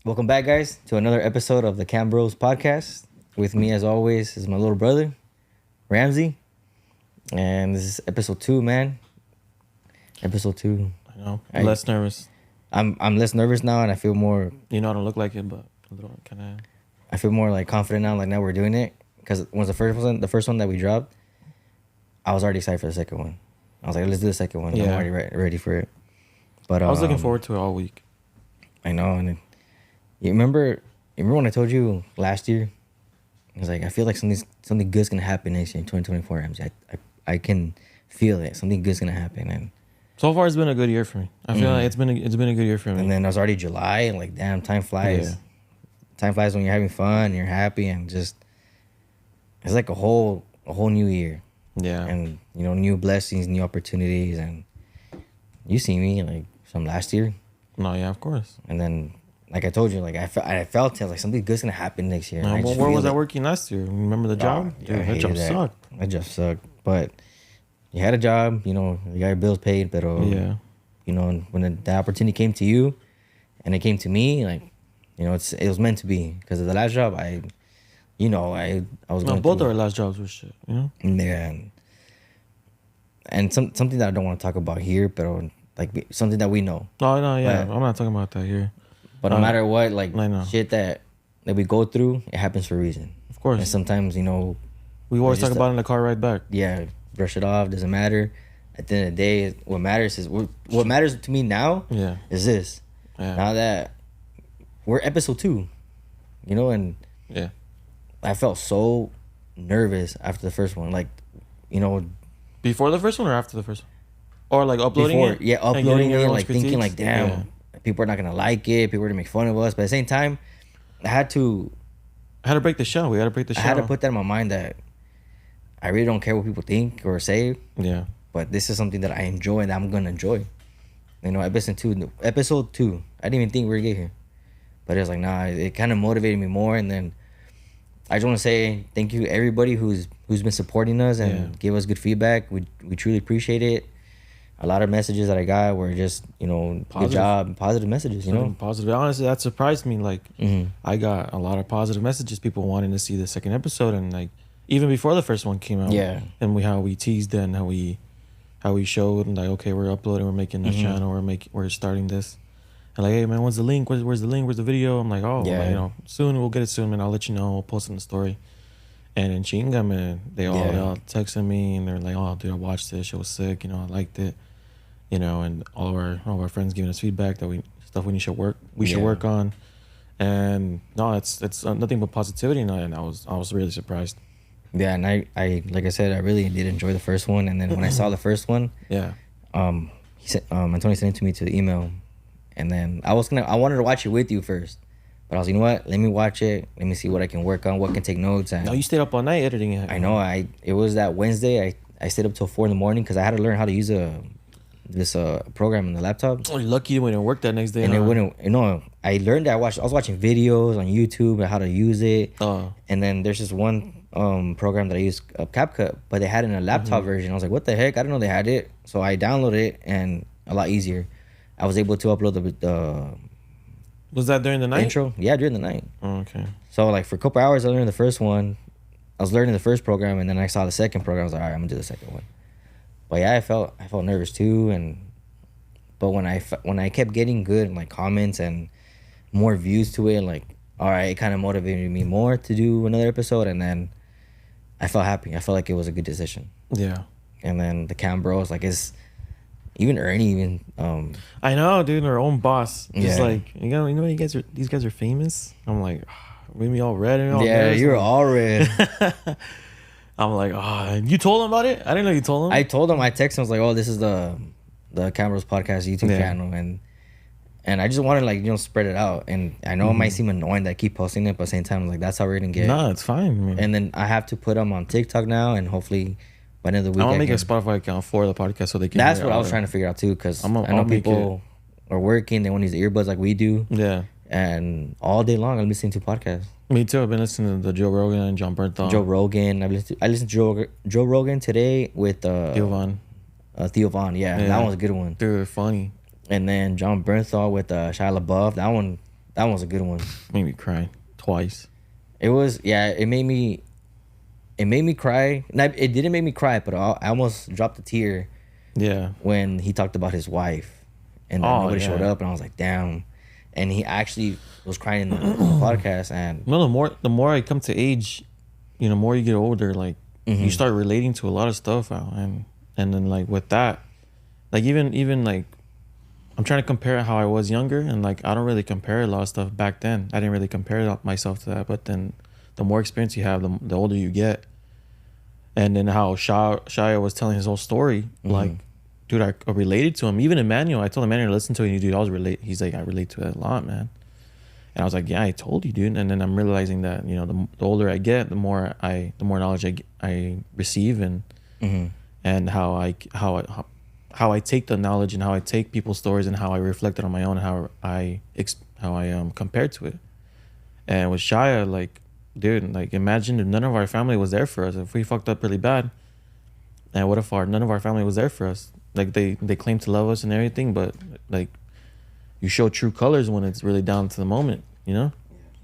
Welcome back, guys, to another episode of the Cam Bros podcast. With me, as always, is my little brother, Ramsey. And this is episode 2, man. Episode 2. I know. I'm less nervous. I'm less nervous now, and I feel more... You know, I don't look like it, but a little kind of... I feel more, like, confident now, like, now we're doing it. Because once the first one that we dropped, I was already excited for the second one. I was like, let's do the second one. Yeah. I'm already ready for it. But I was looking forward to it all week. I know, and... You remember when I told you last year? I was like, I feel like something good's gonna happen next year in 2024. I can feel it. Something good's gonna happen, and so far it's been a good year for me. I feel like it's been a good year for me. And then it was already July, and like, damn, time flies. Yeah. Time flies when you're having fun, and you're happy, and just it's like a whole new year. Yeah. And new blessings, new opportunities, and you see me like from last year. No, yeah, of course. And then. Like I told you, like I felt it, like something good's gonna happen next year. Well, where was I working last year? Remember the job? Yeah, that job sucked. That job sucked. But you had a job, you got your bills paid, but yeah. When the opportunity came to you, and it came to me, like, it was meant to be. Because of the last job, I was going both our last jobs were shit, Yeah. And something that I don't want to talk about here, but like something that we know. No, yeah, I'm not talking about that here. But no matter what, like, shit that we go through, it happens for a reason. Of course. And sometimes, we always talk about it in the car ride back. Yeah, brush it off. Doesn't matter. At the end of the day, what matters to me now. Yeah. Is this? Yeah. Now that we're episode 2, and yeah, I felt so nervous after the first one, like, before the first one or after the first one, or like uploading it. Yeah, uploading it, like critiques? Thinking like, damn. Yeah. People are not gonna like it. People are gonna make fun of us. But at the same time, I had to break the show. We had to break the show. I had to put that in my mind that I really don't care what people think or say. Yeah. But this is something that I enjoy and that I'm gonna enjoy. Episode 2. I didn't even think we were gonna get here, but it was like, nah. It kind of motivated me more. And then I just want to say thank you to everybody who's been supporting us and give us good feedback. We truly appreciate it. A lot of messages that I got were just, good job, positive messages, Positive. Honestly, that surprised me. Like, I got a lot of positive messages, people wanting to see the second episode. And, like, even before the first one came out. Yeah. And how we teased it and how we showed, and like, okay, we're uploading, we're making this channel, we're starting this. And like, hey, man, where's the link? Where's the link? Where's the video? I'm like, soon, we'll get it soon, man. I'll let you know. We'll post it in the story. And in Chinga, man, they all texted me, and they're like, oh, dude, I watched this. It was sick. I liked it. And all of our friends giving us feedback that we should work on, and no, it's nothing but positivity, and I was really surprised. Yeah, and I like I said, I really did enjoy the first one, and then when I saw the first one, he said, Antonio sent it to me to the email, and then I wanted to watch it with you first, but I was like, you know what? Let me watch it. Let me see what I can work on, what can take notes. And no, you stayed up all night editing it. I know. It was that Wednesday. I stayed up till 4 a.m. because I had to learn how to use this program on the laptop. Oh, you're lucky you went to work that next day. And it wouldn't, I learned that I was watching videos on YouTube on how to use it. Oh. And then there's this one program that I use, CapCut, but they had it in a laptop version. I was like, what the heck? I didn't know they had it. So I downloaded it, and a lot easier. I was able to upload the was that during the night? Intro? Yeah, during the night. Oh, okay. So like for a couple hours I learned the first one. I was learning the first program, and then I saw the second program. I was like, all right, I'm gonna do the second one. But yeah, I felt nervous too, but when I kept getting good like comments and more views to it, like, all right, it kind of motivated me more to do another episode, and then I felt happy. I felt like it was a good decision. Yeah. And then the Cam Bros, like, it's even Ernie, I know, dude, our own boss. Just yeah. like, these guys are famous. I'm like, made me all red and all. Yeah, you were all red. I'm like, you told him about it? I didn't know you told him. I told him. I texted him. I was like, oh, this is the Cam Bros podcast YouTube channel, and I just wanted to spread it out. And I know it might seem annoying that I keep posting it, but at the same time, like, that's how we're gonna get. No, it's fine. Man. And then I have to put them on TikTok now, and hopefully by the end of the week, I want to make a Spotify account for the podcast so they can. That's what I was trying to figure out too, because I know people are working. They want to use earbuds like we do. Yeah. and all day long I'm listening to podcasts. Me too. I've been listening to the Joe Rogan and John Bernthal. Joe Rogan. I listened to Joe Rogan today with Theo Von. Theo Von. Yeah, that was a good one. Dude, funny. And then John Bernthal with Shia LaBeouf. That was a good one. Made me cry twice. It was, yeah. It made me cry. It didn't make me cry, but I almost dropped a tear. Yeah. When he talked about his wife, and then nobody showed up, and I was like, damn. And he actually was crying in the podcast. And no, the more I come to age, the more you get older, like you start relating to a lot of stuff, and then like with that, like even like I'm trying to compare how I was younger, and like I don't really compare a lot of stuff back then. I didn't really compare myself to that, but then the more experience you have, the older you get. And then how Shia was telling his whole story, like, dude, I related to him. Even Emmanuel, I told Emmanuel to listen to it, and dude, he's like, I relate to it a lot, man. And I was like, yeah, I told you, dude. And then I'm realizing that, the older I get, the more knowledge I receive, and how I take the knowledge and how I take people's stories and how I reflect it on my own, and how I compared to it. And with Shia, like, dude, like, imagine if none of our family was there for us. If we fucked up really bad, and what if none of our family was there for us? Like, they claim to love us and everything, but like, you show true colors when it's really down to the moment,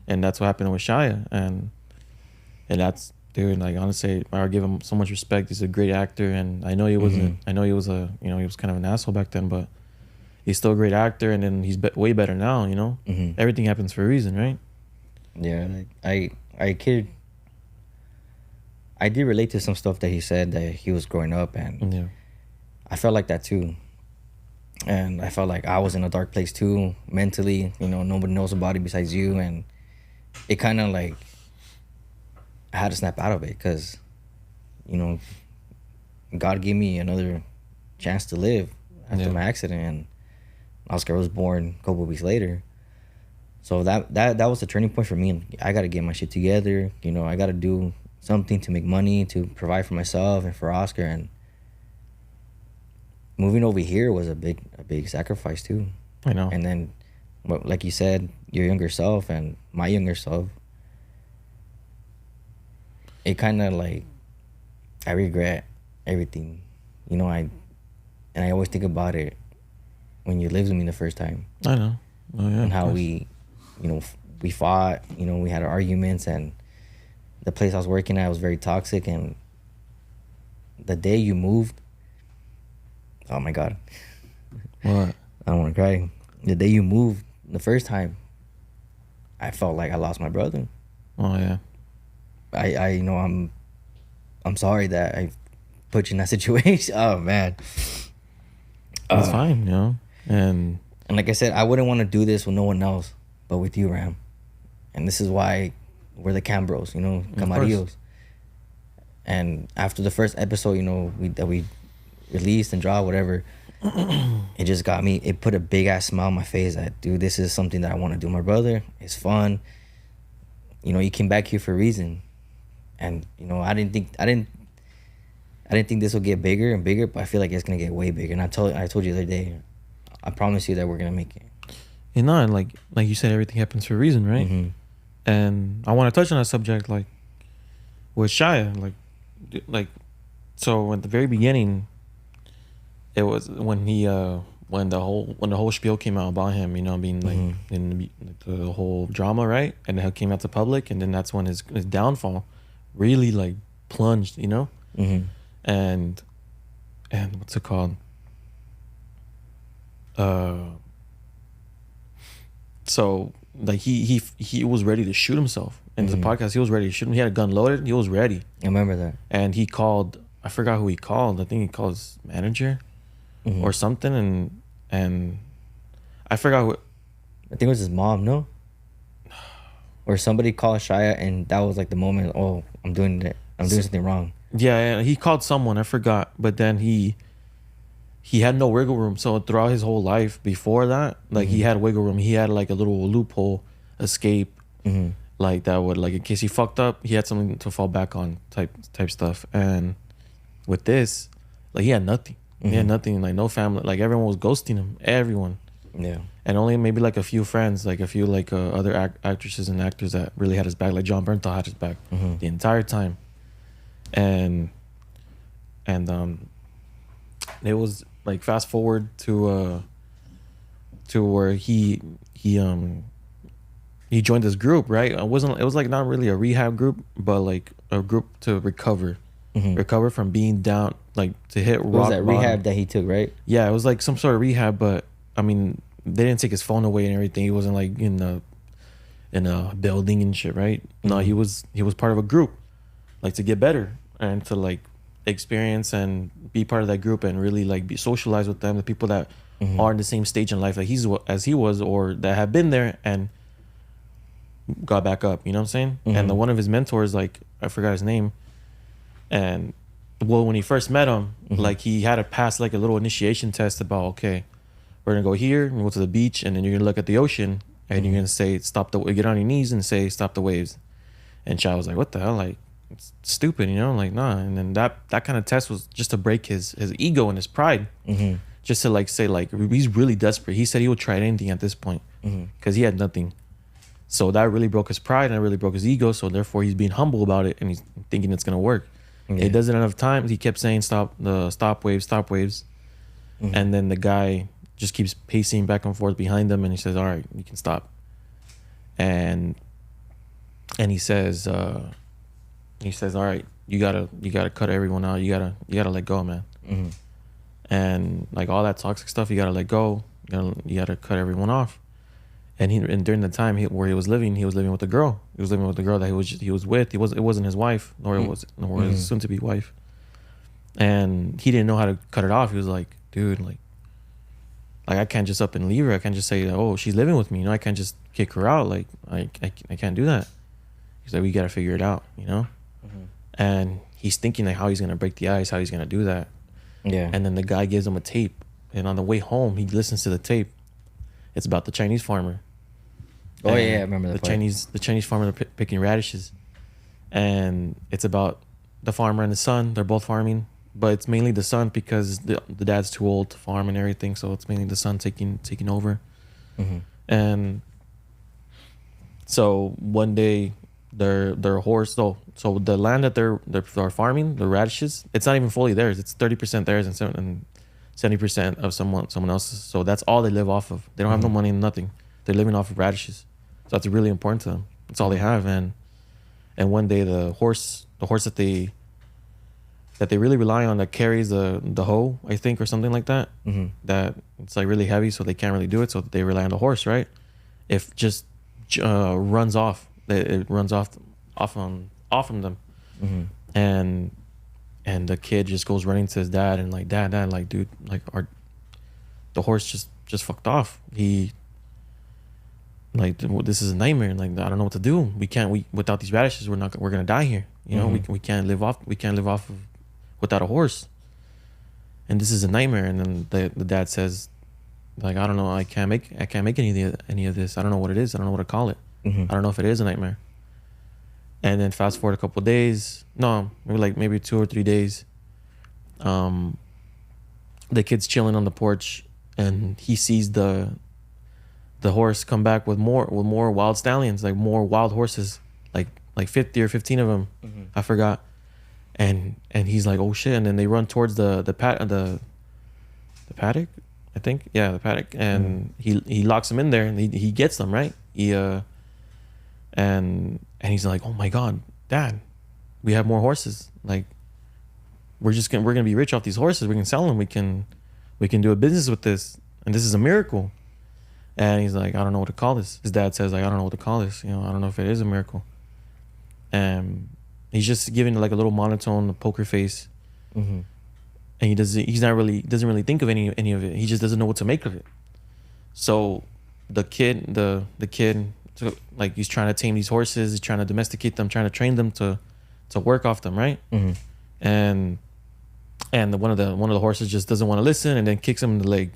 And that's what happened with Shia, and that's, dude, like, honestly, I give him so much respect. He's a great actor, and I know he wasn't. I know he was he was kind of an asshole back then, but he's still a great actor, and then he's way better now. Everything happens for a reason, right? Yeah, like I did relate to some stuff that he said that he was growing up, and I felt like that too. And I felt like I was in a dark place too, mentally. Nobody knows about it besides you, and it kind of like I had to snap out of it because, God gave me another chance to live after my accident, and Oscar was born a couple of weeks later. So that was a turning point for me, and I got to get my shit together. I got to do something to make money, to provide for myself and for Oscar. And moving over here was a big sacrifice too. I know. And then, like you said, your younger self and my younger self, it kind of like, I regret everything. I always think about it when you lived with me the first time. I know. Oh yeah. And how we fought, we had our arguments, and the place I was working at was very toxic. And the day you moved, oh my God. What? I don't want to cry. The day you moved the first time, I felt like I lost my brother. Oh yeah. I'm sorry that I put you in that situation. Oh man. It's fine, And like I said, I wouldn't want to do this with no one else but with you, Ram. And this is why we're the Cam Bros, Camarillos. And after the first episode, that we released and dropped, whatever, it just got me. It put a big ass smile on my face. That, dude, this is something that I want to do. My brother, it's fun. You came back here for a reason, and I didn't think this would get bigger and bigger, but I feel like it's gonna get way bigger. And I told you the other day, I promise you that we're gonna make it. And like you said, everything happens for a reason, right? Mm-hmm. And I want to touch on that subject, like with Shia, like so at the very beginning, it was when he when the whole spiel came out about him, being like in the whole drama, right? And it came out to public, and then that's when his downfall really like plunged, Mm-hmm. And what's it called? So like he was ready to shoot himself in the podcast. He was ready to shoot him. He had a gun loaded. He was ready. I remember that. And he called. I forgot who he called. I think he called his manager or something. And I forgot who. I think it was his mom. No. Or somebody called Shia, and that was like the moment. Oh, I'm doing something wrong. Yeah, he called someone. I forgot. But then he had no wiggle room. So throughout his whole life before that, like he had wiggle room. He had like a little loophole, escape, like that would, like, in case he fucked up, he had something to fall back on, type stuff. And with this, like, he had nothing. He had nothing. Like, no family. Like, everyone was ghosting him. Everyone. Yeah. And only maybe like a few friends, like a few like other actresses and actors that really had his back. Like John Bernthal had his back the entire time. And it was like fast forward to where he joined this group, right? It was like not really a rehab group, but like a group to recover from being down, like to hit rock bottom. Was that rehab that he took, right? Yeah, it was like some sort of rehab, but I mean, they didn't take his phone away and everything. He wasn't like in a building and shit, right? No, he was part of a group, like to get better and to like experience and be part of that group and really like be socialized with them, the people that are in the same stage in life like as he was, or that have been there and got back up, you know what I'm saying? And one of his mentors, like I forgot his name, and well, when he first met him, like he had to pass like a little initiation test about, okay, we're gonna go here and go to the beach, and then you're gonna look at the ocean and you're gonna say get on your knees and say stop the waves. And Chow was like, what the hell, like it's stupid, you know, like nah. And then that kind of test was just to break his ego and his pride, just to like say like he's really desperate. He said he would try anything at this point because he had nothing. So that really broke his pride and it really broke his ego. So therefore he's being humble about it and he's thinking it's gonna work. He does it enough times. He kept saying stop waves, and then the guy just keeps pacing back and forth behind him, and he says, all right, you can stop. And he says, all right, you gotta cut everyone out. You gotta let go, man. And like all that toxic stuff, you gotta let go. You gotta cut everyone off. And during the time where he was living with a girl. He was living with the girl that he was with. It wasn't his wife, nor his soon to be wife. And he didn't know how to cut it off. He was like, dude, like I can't just up and leave her. I can't just say, oh, she's living with me. You know, I can't just kick her out. Like I can't do that. He's like, we gotta figure it out, you know. And he's thinking like how he's gonna break the ice, how he's gonna do that. Yeah. And then the guy gives him a tape, and on the way home, he listens to the tape. It's about the Chinese farmer. Oh yeah, I remember that. The Chinese farmer picking radishes, and it's about the farmer and the son. They're both farming, but it's mainly the son because the dad's too old to farm and everything. So it's mainly the son taking over. And so one day, their horse. So the land that they're farming, the radishes, it's not even fully theirs. It's 30% theirs and 70% of someone else's. So that's all they live off of. They don't have no money and nothing. They're living off of radishes. So that's really important to them. That's all they have. And one day the horse that they really rely on, that carries the hoe, I think, or something like that, that it's like really heavy, so they can't really do it. So they rely on the horse, right? If just runs off, it runs off from them, and the kid just goes running to his dad and like, dad, like, dude, like the horse just fucked off. This is a nightmare. And like, I don't know what to do. We without these radishes, we're gonna die here. You know, we can't live off of without a horse. And this is a nightmare. And then the dad says, like, I don't know, I can't make any of this. I don't know what it is. I don't know what to call it. I don't know if it is a nightmare. And then fast forward a couple of days, maybe 2 or 3 days, the kid's chilling on the porch, and he sees the horse come back with more wild stallions, like more wild horses, like 50 or 15 of them. I forgot. And he's like, oh shit. And then they run towards the paddock, I think. Yeah, the paddock. And he locks them in there, and he gets them, right? And he's like, oh my God, Dad, we have more horses. Like, we're gonna be rich off these horses. We can sell them. We can do a business with this, and this is a miracle. And he's like, I don't know what to call this. His dad says, like, I don't know what to call this. You know, I don't know if it is a miracle. And he's just giving like a little monotone poker face. And he doesn't really think of any of it. He just doesn't know what to make of it. So the kid, so, like, he's trying to tame these horses. He's trying to domesticate them, trying to train them to work off them, right? And one of the horses just doesn't want to listen, and then kicks him in the leg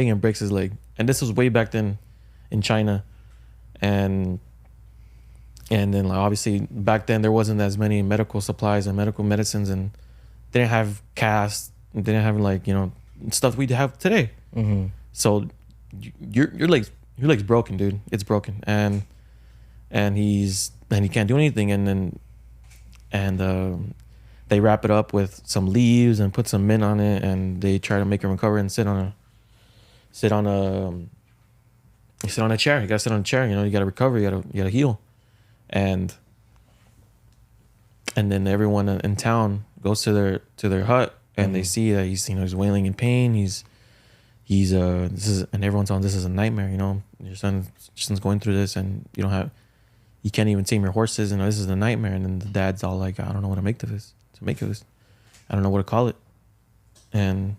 and breaks his leg. And this was way back then in China, and then like obviously back then there wasn't as many medical supplies and medical medicines, and they didn't have casts, they didn't have like, you know, stuff we have today. So your leg's broken, dude. It's broken, and he can't do anything, and they wrap it up with some leaves and put some mint on it, and they try to make him recover and sit on a chair. You gotta sit on a chair. You know, you gotta recover. You gotta heal, and then everyone in town goes to their hut, and they see that he's wailing in pain. And everyone's on, this is a nightmare. You know, your son's going through this, and you can't even tame your horses, and this is a nightmare. And then the dad's all like, I don't know what to make of this. I don't know what to call it. And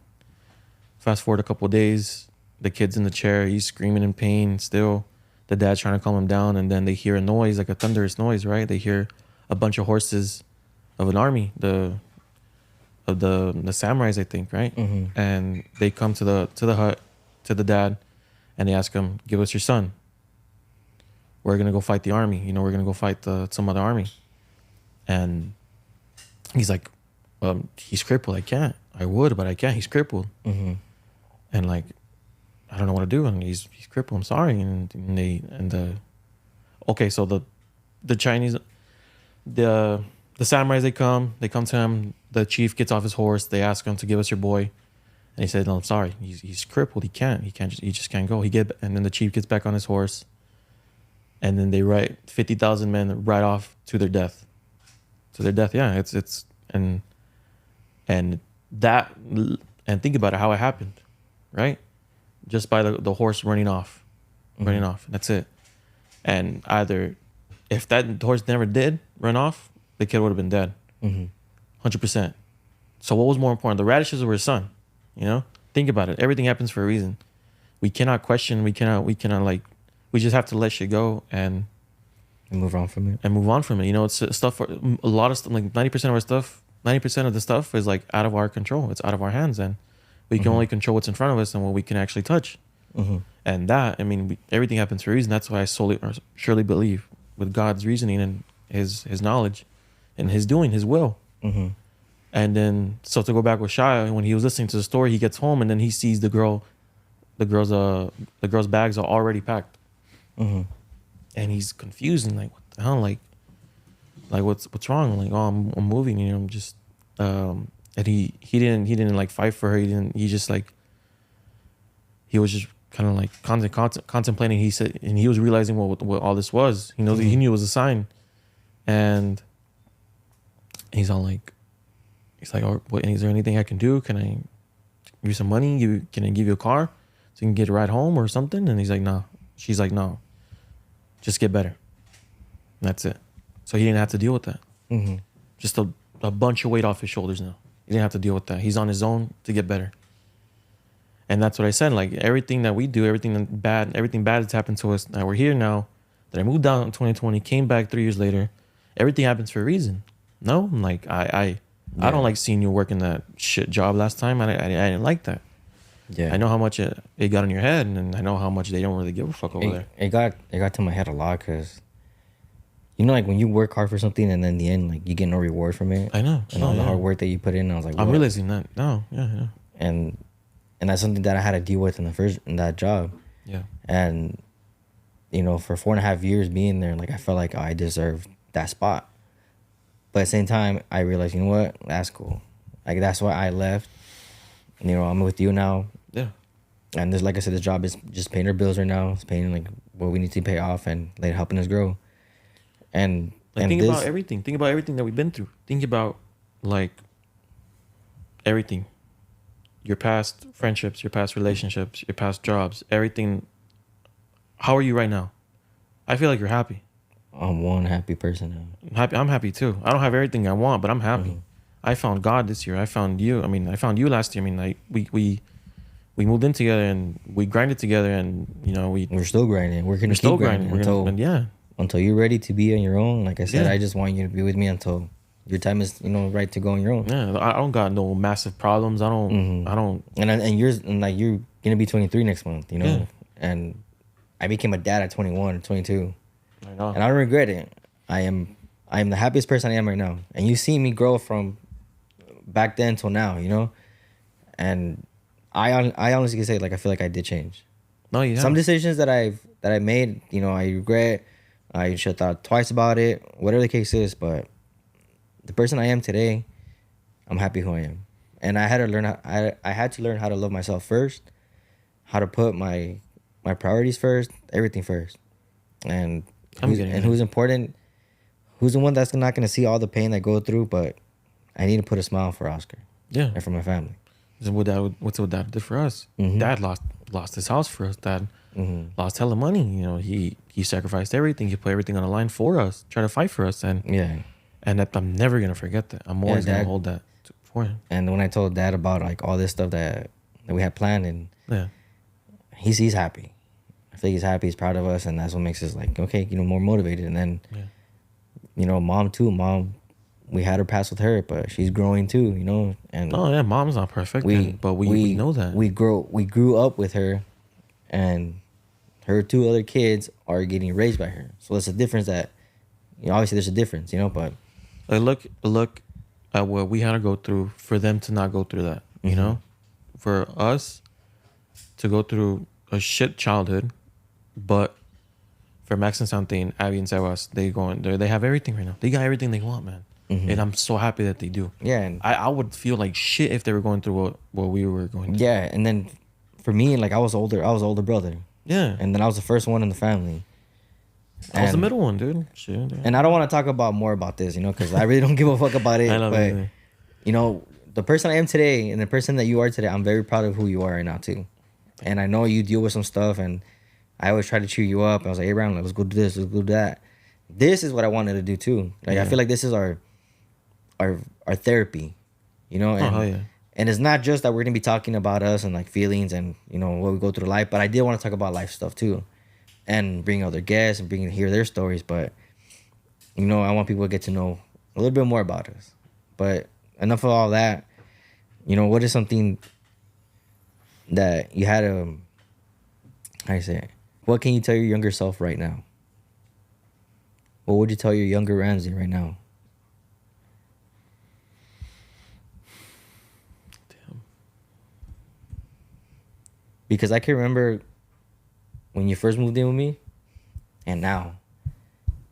fast forward a couple of days, the kid's in the chair, he's screaming in pain still. The dad's trying to calm him down, and then they hear a noise, like a thunderous noise, right? They hear a bunch of horses of an army, the samurais, I think, right? Mm-hmm. And they come to the hut, to the dad, and they ask him, give us your son. We're gonna go fight the army. You know, we're gonna go fight some other army. And he's like, he's crippled. I can't. I would, but I can't. He's crippled. Mm-hmm. And like, I don't know what to do. And he's crippled. I'm sorry. Okay, so the Chinese, the samurais, they come to him. The chief gets off his horse. They ask him to give us your boy, and he said, no, I'm sorry. He's crippled. He just can't go. And then the chief gets back on his horse, and then they write 50,000 men right off to their death. Yeah. And think about it, how it happened, right? Just by the horse running off. That's it. And either if that horse never did run off, the kid would have been dead. 100%. So what was more important, the radishes or his son? You know, think about it. Everything happens for a reason. We cannot question. We cannot we just have to let shit go and move on from it. You know, it's stuff for a lot of stuff, like 90% of our stuff, 90% of the stuff is like out of our control. It's out of our hands, and we can only control what's in front of us and what we can actually touch. And that, I mean, everything happens for a reason. That's why I surely believe with God's reasoning and his knowledge and his doing, his will. And then, so to go back with Shia, when he was listening to the story, he gets home and then he sees the girl's bags are already packed. And he's confused and like, what the hell? Like what's wrong? I'm like, oh, I'm moving, you know, I'm just, and he didn't like fight for her. He was just kind of like contemplating. He said, and he was realizing what all this was. He knows, he knew it was a sign. And he's all like, oh, what, is there anything I can do? Can I give you some money? Can I give you a car so you can get a ride home or something? And he's like, no. She's like, no, just get better. And that's it. So he didn't have to deal with that. Just a bunch of weight off his shoulders now. He didn't have to deal with that. He's on his own to get better. And that's what I said. Like, everything that we do, everything bad that's happened to us, that we're here now, that I moved out in 2020, came back 3 years later, everything happens for a reason. No? I'm like, I don't like seeing you working that shit job last time. I didn't like that. Yeah. I know how much it got in your head, and I know how much they don't really give a fuck over there. It got to my head a lot, because, you know, like when you work hard for something and then in the end, like, you get no reward from it. I know. And all the hard work that you put in, I was like, I'm realizing that. No, yeah. And that's something that I had to deal with in that job. Yeah. And, you know, for 4.5 years being there, like, I felt like I deserved that spot. But at the same time, I realized, you know what? That's cool. Like, that's why I left. And, you know, I'm with you now. Yeah. And this, like I said, this job is just paying our bills right now. It's paying, like, what we need to pay off and, like, helping us grow. And think about everything. Think about everything that we've been through. Think about, like, everything. Your past friendships, your past relationships, your past jobs, everything. How are you right now? I feel like you're happy. I'm one happy person now. I'm happy too. I don't have everything I want, but I'm happy. I found God this year. I found you. I mean, I found you last year. I mean, like, we moved in together and we grinded together, and, you know, we're still grinding. We're gonna keep grinding until you're ready to be on your own. Like I said, I just want you to be with me until your time is, you know, right to go on your own. Yeah, I don't got no massive problems. I don't. And you're gonna be 23 next month, you know. Yeah. And I became a dad at 21 or 22. I know. And I don't regret it. I am the happiest person I am right now. And you see me grow from back then till now, you know. And I honestly can say, like, I feel like I did change. No, you some have. decisions that I made, you know, I regret. I should have thought twice about it, whatever the case is. But the person I am today, I'm happy who I am, and I had to learn. I had to learn how to love myself first, how to put my priorities first, everything first, and who's important, who's the one that's not gonna see all the pain I go through, but I need to put a smile for Oscar. Yeah. And for my family. What's what Dad did for us? Mm-hmm. Dad lost his house for us. Dad lost hella money. You know, he sacrificed everything. He put everything on the line for us, try to fight for us, and I'm never gonna forget that. I'm always gonna hold that for him. And when I told Dad about like all this stuff that we had planned, and he's happy. I think he's happy. He's proud of us, and that's what makes us like, okay, you know, more motivated. And then, you know, Mom too. Mom, we had her pass with her, but she's growing too, you know. And Mom's not perfect, but we know that. We grew up with her, and her 2 other kids are getting raised by her. So that's a difference that, you know, obviously there's a difference, you know, but look at what we had to go through for them to not go through that, you know? For us to go through a shit childhood, but for Max and Santin, Abby and Sebas, they have everything right now. They got everything they want, man. And I'm so happy that they do. Yeah, and I would feel like shit if they were going through what we were going through. Yeah, and then for me, like I was older brother. Yeah. And then I was the first one in the family. I was the middle one, dude. Shit. And I don't want to talk more about this, you know, because I really don't give a fuck about it. I love but it. you know, the person I am today and the person that you are today, I'm very proud of who you are right now too. And I know you deal with some stuff, and I always try to cheer you up. I was like, hey, Brown, let's go do this, let's go do that. This is what I wanted to do too. Like I feel like this is our therapy, you know. And and it's not just that we're gonna be talking about us and like feelings and, you know, what we go through life, but I did want to talk about life stuff too, and bring other guests and hear their stories. But you know, I want people to get to know a little bit more about us. But enough of all that. You know, what is something that you had how do you say it? What can you tell your younger self right now? What would you tell your younger Ramsey right now? Damn. Because I can remember when you first moved in with me, and now.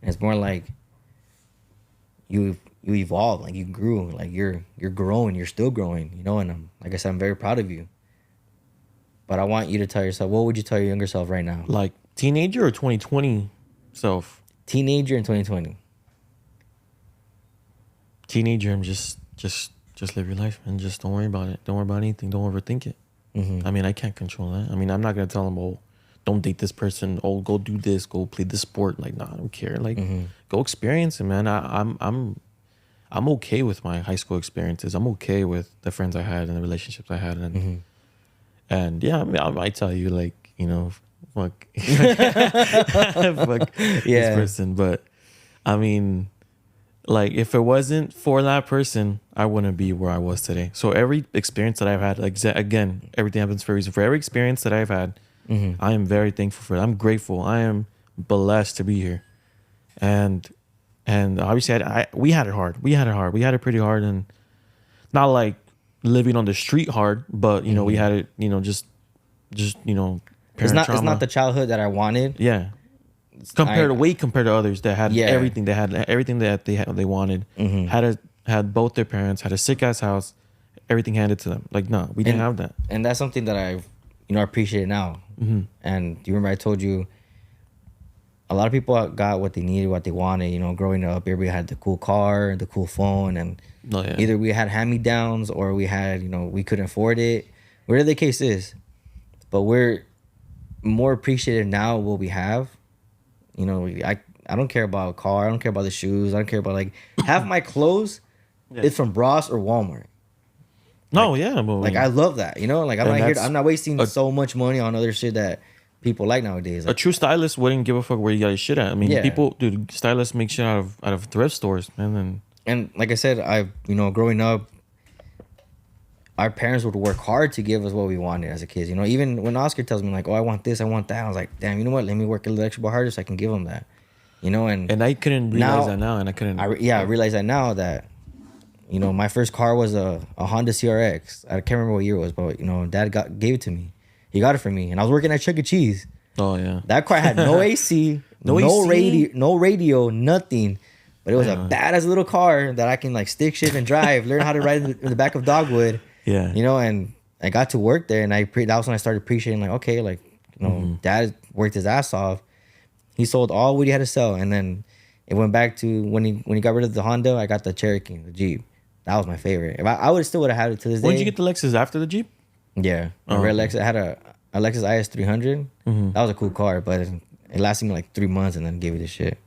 And it's more like you evolved, like you grew, like you're growing, you're still growing, you know. And like I said, I'm very proud of you. But I want you to tell yourself, what would you tell your younger self right now? Like teenager or 2020 self? Teenager in 2020. Teenager, I'm just live your life, and just don't worry about it. Don't worry about anything. Don't overthink it. I mean, I can't control that. I mean, I'm not gonna tell them, oh, don't date this person. Oh, go do this. Go play this sport. Like, nah, I don't care. Like, go experience it, man. I'm okay with my high school experiences. I'm okay with the friends I had and the relationships I had, and yeah, I mean, I might tell you, like, you know, fuck, fuck this person. But I mean, like, if it wasn't for that person, I wouldn't be where I was today. So every experience that I've had, like, again, everything happens for a reason. For every experience that I've had, I am very thankful for it. I'm grateful. I am blessed to be here. And obviously we had it hard. We had it pretty hard, and not like living on the street hard, but you know, we had it, you know, just you know, it's not the childhood that I wanted. Yeah. Compared to others that had everything, that they wanted. Had both their parents, had a sick ass house, everything handed to them. Like, no, we didn't have that. And that's something that I've, you know, appreciate now. And do you remember I told you, a lot of people got what they needed, what they wanted. You know, growing up, everybody had the cool car, the cool phone, and either we had hand-me-downs or we had, you know, we couldn't afford it, whatever the case is. But we're more appreciative now of what we have. You know, I don't care about a car. I don't care about the shoes. I don't care about, like, half my clothes is from Ross or Walmart. No, like, yeah, but like I love that. You know, like I'm not wasting so much money on other shit that people like nowadays. Like, a true stylist wouldn't give a fuck where you got your shit at. I mean, people, dude, stylists make shit out of thrift stores, man. And like I said, you know, growing up, our parents would work hard to give us what we wanted as a kid. You know, even when Oscar tells me, like, oh, I want this, I want that, I was like, damn, you know what? Let me work a little extra harder so I can give him that. You know, and I couldn't realize that now, and I couldn't. I realize that now that, you know, my first car was a Honda CRX. I can't remember what year it was, but, you know, Dad gave it to me. He got it for me, and I was working at Chuck E. Cheese. Oh yeah. That car had no AC, No no AC? radio, nothing. But it was a badass little car that I can like stick shift and drive, learn how to ride in the back of Dogwood. Yeah. You know, and I got to work there, and that was when I started appreciating, like, okay, like, you know, Dad worked his ass off. He sold all what he had to sell, and then it went back to when he got rid of the Honda. I got the Cherokee, the Jeep. That was my favorite. If I would still have had it to this day. When did you get the Lexus after the Jeep? Yeah, red Lexus. I had a Lexus IS 300. That was a cool car, but it lasted me like 3 months, and then gave it the shit.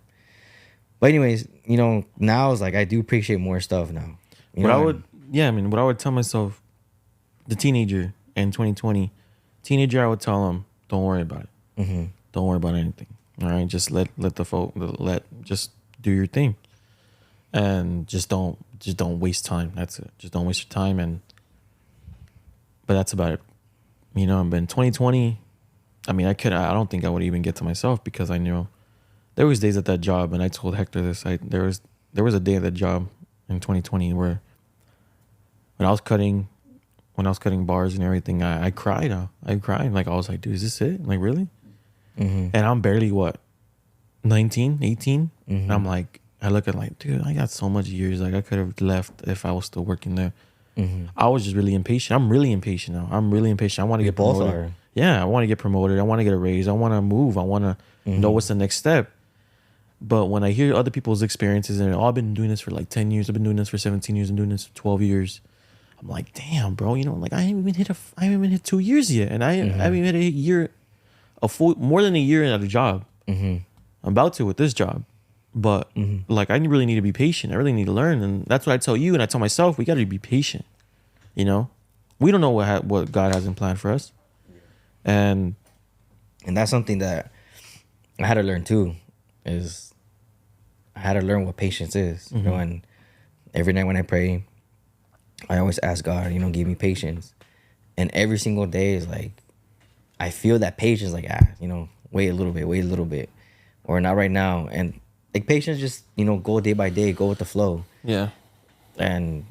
But anyways, you know, now it's like I do appreciate more stuff now. What I would tell myself, the teenager in 2020, I would tell him, don't worry about it. Don't worry about anything. All right, just just do your thing, and just don't waste time. That's it. Just don't waste your time, but that's about it. You know, but in 2020, I mean, I don't think I would even get to myself, because I knew there was days at that job, and I told Hector this. There was a day at that job in 2020 where when I was cutting bars and everything, I cried. I cried. Like, I was like, dude, is this it? Like, really? And I'm barely 19, 18. And I'm like, I look at like, dude, I got so much years. Like, I could have left if I was still working there. I was just really impatient. I'm really impatient now. I'm really impatient. I want to get promoted. Yeah, I want to get promoted. I want to get a raise. I want to move. I want to know what's the next step. But when I hear other people's experiences, and I've been doing this for like 10 years, I've been doing this for 17 years, I'm doing this for 12 years. I'm like, damn, bro, you know, like I haven't even hit 2 years yet, and I haven't even hit a year, more than a year at a job. I'm about to with this job, but like I really need to be patient. I really need to learn, and that's what I tell you, and I tell myself, we got to be patient. You know, we don't know what God has in plan for us, and that's something that I had to learn too. Is I had to learn what patience is. You know, and every night when I pray, I always ask God, you know, give me patience. And every single day is like, I feel that patience, like, you know, wait a little bit, or not right now. And like patience, just, you know, go day by day, go with the flow. Yeah. And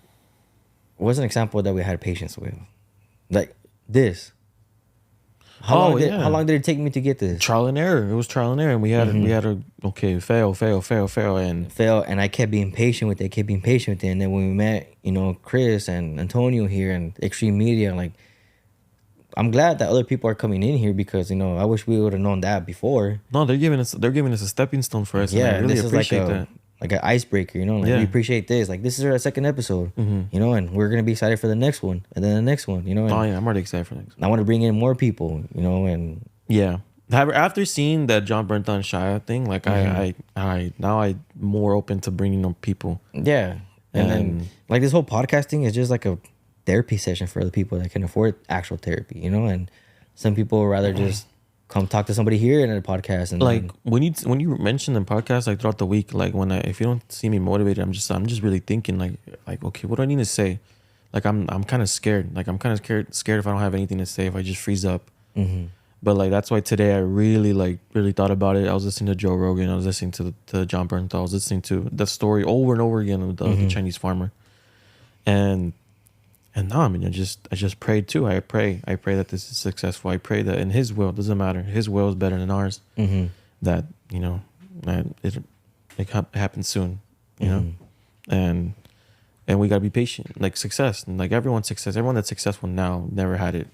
what's an example that we had patience with? Like this. How long did it take me to get this? Trial and error. It was trial and error, and we had to fail, and I kept being patient with it, and then when we met, you know, Chris and Antonio here and Extreme Media, like, I'm glad that other people are coming in here, because, you know, I wish we would have known that before. No, they're giving us a stepping stone for us. Yeah, and I really this appreciate is that. Like an icebreaker, you know, like we appreciate this. Like, this is our second episode, you know, and we're gonna be excited for the next one, and then the next one, you know. And I'm already excited for the next one. I want to bring in more people, you know, and yeah. After seeing that John Bernthal Shia thing, like I'm more open to bringing on people. Yeah, and then like this whole podcasting is just like a therapy session for the people that can afford actual therapy, you know, and some people would rather just come talk to somebody here in a podcast. And like when you mention the podcast, like throughout the week, like if you don't see me motivated, I'm just really thinking like okay, what do I need to say? Like I'm kind of scared. Like I'm kind of scared if I don't have anything to say, if I just freeze up. But like that's why today I really thought about it. I was listening to Joe Rogan. I was listening to John Bernthal. I was listening to the story over and over again of the Chinese farmer. And no, I mean, I just prayed too. I pray that this is successful. I pray that in His will, doesn't matter. His will is better than ours. That, you know, that it happens soon. You know, and we gotta be patient. Like success, and like everyone's success. Everyone that's successful now never had it,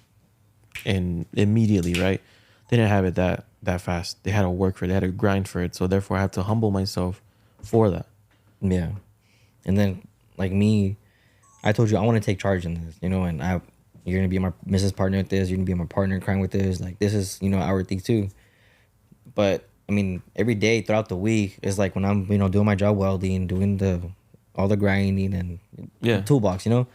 and immediately, right? They didn't have it that fast. They had to work for it. They had to grind for it. So therefore, I have to humble myself for that. Yeah, and then like me, I told you I want to take charge in this, you know, and you're gonna be my business partner with this. You're gonna be my partner in crime with this. Like this is, you know, our thing too. But I mean, every day throughout the week is like when I'm, you know, doing my job welding, doing all the grinding and the toolbox, you know.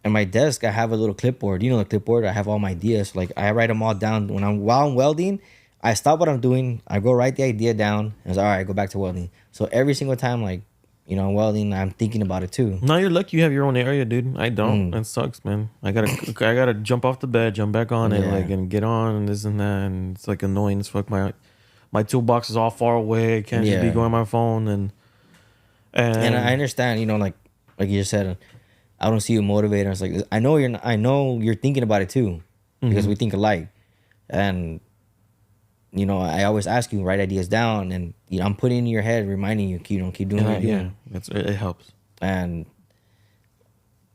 And my desk, I have a little clipboard. You know the clipboard. I have all my ideas. Like I write them all down. While I'm welding, I stop what I'm doing. I go write the idea down. And it's all right. I go back to welding. So every single time, like, you know, welding, I'm thinking about it too. No, you're lucky you have your own area, dude. I don't. That sucks, man. I gotta jump off the bed, jump back on it, like, and get on and this and that, and it's like annoying as fuck. My toolbox is all far away. I can't just be going on my phone and I understand, you know, like you just said, I don't see you motivated. It's like I know you're thinking about it too. because we think alike. And you know, I always ask you, write ideas down, and you know, I'm putting in your head, reminding you, keep doing what you're doing. It helps. And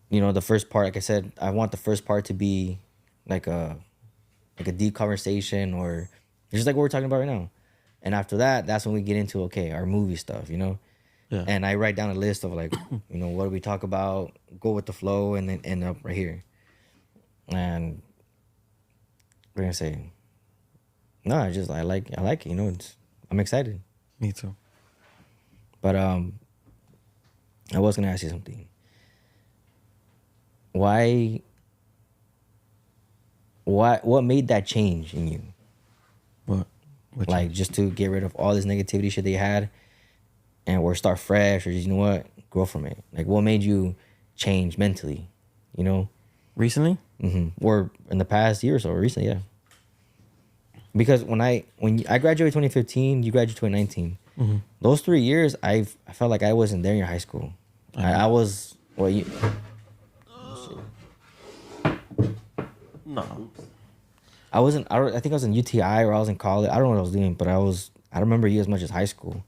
you know, the first part, like I said, I want the first part to be like a deep conversation, or just like what we're talking about right now. And after that, that's when we get into our movie stuff, you know. Yeah. And I write down a list of like, you know, what do we talk about, go with the flow, and then end up right here. And we're gonna say, no, I like it, you know. I'm excited. Me too. But I was gonna ask you something. What made that change in you? What Like change? Just to get rid of all this negativity shit that you had, or start fresh, or just, you know what, grow from it. Like, what made you change mentally? You know, recently, or in the past year or so, or recently, yeah. Because when I graduated 2015, you graduated 2019. Those 3 years, I felt like I wasn't there in your high school. I was you. No. I wasn't. I think I was in UTI, or I was in college. I don't know what I was doing, but I don't remember you as much as high school.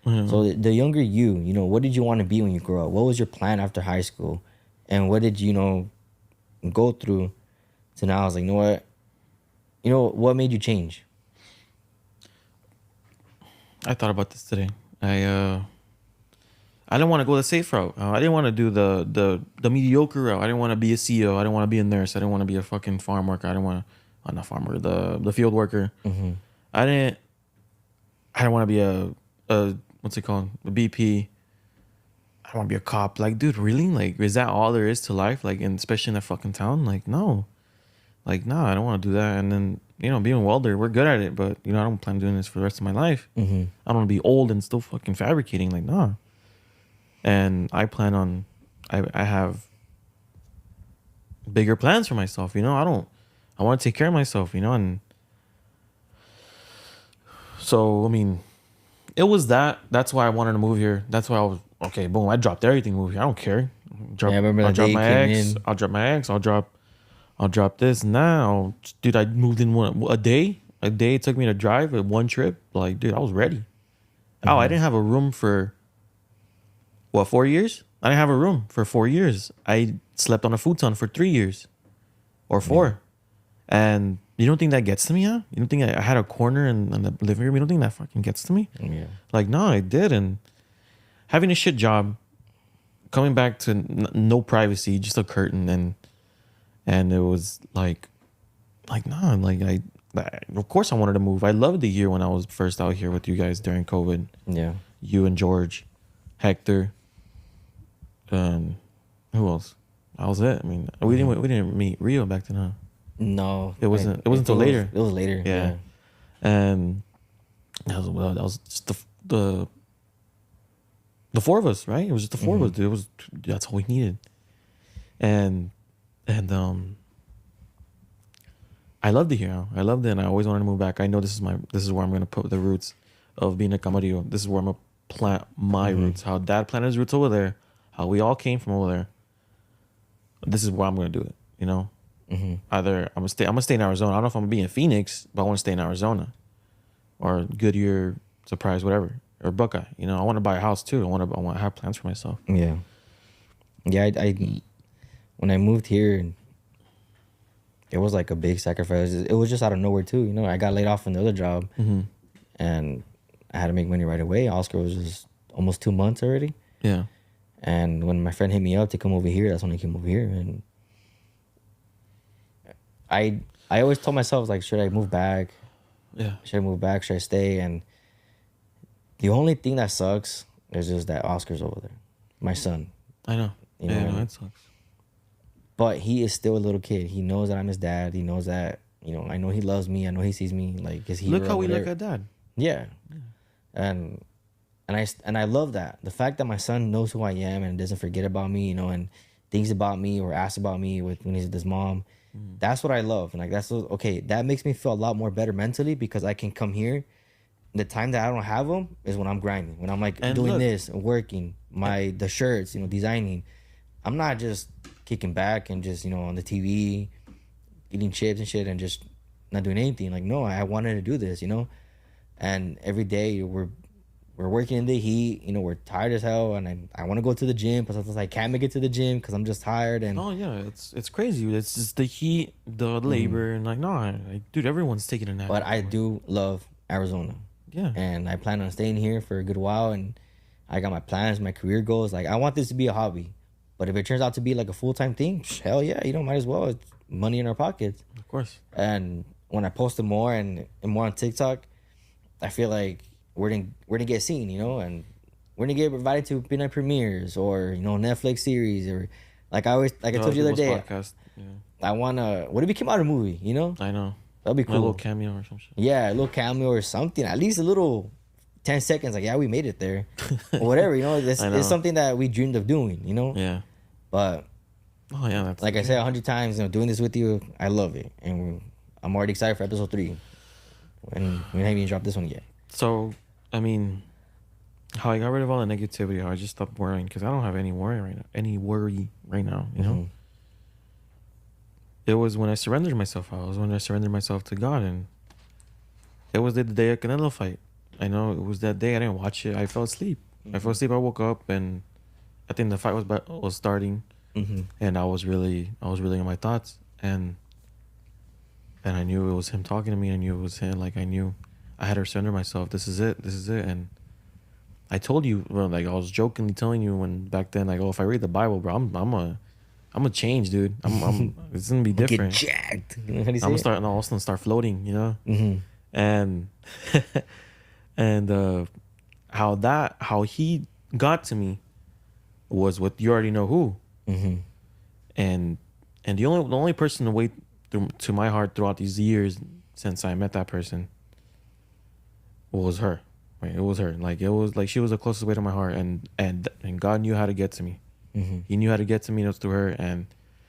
So the younger you know, what did you want to be when you grow up? What was your plan after high school, and what did you know go through? So now I was like, you know what made you change? I thought about this today. I didn't want to go the safe route. I didn't want to do the mediocre route. I didn't want to be a CEO. I didn't want to be a nurse. I didn't want to be a fucking farm worker. I didn't want to, not farmer, the field worker. I didn't want to be a what's it called? A BP. I don't want to be a cop. Like, dude, really? Like, is that all there is to life? Like, and especially in that fucking town? Like, no. Like, no, I don't want to do that. And then, you know, being a welder, we're good at it, but, you know, I don't plan on doing this for the rest of my life. I don't want to be old and still fucking fabricating. Like, nah. And I plan on, I have bigger plans for myself, you know. I want to take care of myself, you know. And so, I mean, it was that's why I wanted to move here. That's why I was, okay, boom, I dropped everything, move here. I don't care. I remember I'll drop my ex. I'll drop this now. Dude, I moved in a day. A day it took me to drive at one trip. Like, dude, I was ready. Oh, I didn't have a room for, 4 years? I didn't have a room for 4 years. I slept on a futon for 3 years. Or 4. And you don't think that gets to me, huh? You don't think I had a corner in the living room? You don't think that fucking gets to me? Yeah. Like, no, I did. And having a shit job, coming back to no privacy, just a curtain, and it was like nah, like of course I wanted to move. I loved the year when I was first out here with you guys during COVID. Yeah. You and George, Hector, who else? That was it. I mean, we didn't meet Rio back then, huh? No. It wasn't until later. It was later. Yeah. And that was just the 4 of us, right? It was just the 4 of us, dude. That's all we needed. And I loved it here. I loved it, and I always wanted to move back. I know this is where I'm gonna put the roots of being a Camarillo. This is where I'm gonna plant my roots. How Dad planted his roots over there. How we all came from over there. This is where I'm gonna do it. You know, either I'm gonna stay in Arizona. I don't know if I'm gonna be in Phoenix, but I want to stay in Arizona, or Goodyear, Surprise, whatever, or Buckeye. You know, I want to buy a house too. I want to have plans for myself. Yeah. I when I moved here, it was like a big sacrifice. It was just out of nowhere too. You know, I got laid off from the other job, and I had to make money right away. Oscar was just almost 2 months already. Yeah. And when my friend hit me up to come over here, that's when I came over here. And I always told myself, like, should I move back? Yeah. Should I move back? Should I stay? And the only thing that sucks is just that Oscar's over there, my son. I know. You know, no, it sucks. But he is still a little kid. He knows that I'm his dad. He knows that, you know, I know he loves me. I know he sees me like his hero. Look how we look at Dad. Yeah. And I love that. The fact that my son knows who I am and doesn't forget about me, you know, and thinks about me or asks about me when he's with his mom. That's what I love. And like, that makes me feel a lot more better mentally, because I can come here. The time that I don't have him is when I'm grinding, when I'm like doing this and working the shirts, you know, designing. I'm not just kicking back and just, you know, on the TV eating chips and shit and just not doing anything. Like, no, I wanted to do this, you know. And every day we're working in the heat, you know, we're tired as hell, and I want to go to the gym, but sometimes I can't make it to the gym because I'm just tired. And oh yeah, it's crazy. It's just the heat, the labor, and like, no, like, dude, everyone's taking a nap. But I do love Arizona. Yeah. And I plan on staying here for a good while, and I got my plans, my career goals. Like, I want this to be a hobby, but if it turns out to be like a full-time thing, hell yeah, you know, might as well. It's money in our pockets. Of course. And when I post it more and more on TikTok, I feel like we're gonna get seen, you know, and we're gonna get invited to midnight premieres or, you know, Netflix series, or like I told you the other day. Podcast. Yeah. I wanna. What if we came out a movie? You know, I know. That'd be cool. A little cameo or some shit. Yeah, a little cameo or something. At least a little 10 seconds. Like, yeah, we made it there, or whatever. You know, it's something that we dreamed of doing. You know. Yeah. But. Oh yeah, that's like I said 100 times. You know, doing this with you, I love it, and I'm already excited for episode 3. And we haven't even dropped this one yet. So, I mean, how I got rid of all the negativity, how I just stopped worrying, because I don't have any worry right now, you know? It was when I surrendered myself. It was when I surrendered myself to God, and it was the day of Canelo fight. I know it was that day. I didn't watch it. I fell asleep. I fell asleep. I woke up, and I think the fight was starting, and I was really in my thoughts, and I knew it was him talking to me. I knew it was him. Like, I knew I had to surrender myself. This is it. And I told you, well, like, I was jokingly telling you when back then, like, oh, if I read the Bible, bro, I'm a change, dude. It's gonna be different. Get jacked. I'm gonna start floating, you know. And and how he got to me was what you already know who. And the only person to wait to my heart throughout these years since I met that person was her. Right? It was her. Like, it was like she was the closest way to my heart, and God knew how to get to me. He knew how to get to me. It was through her, and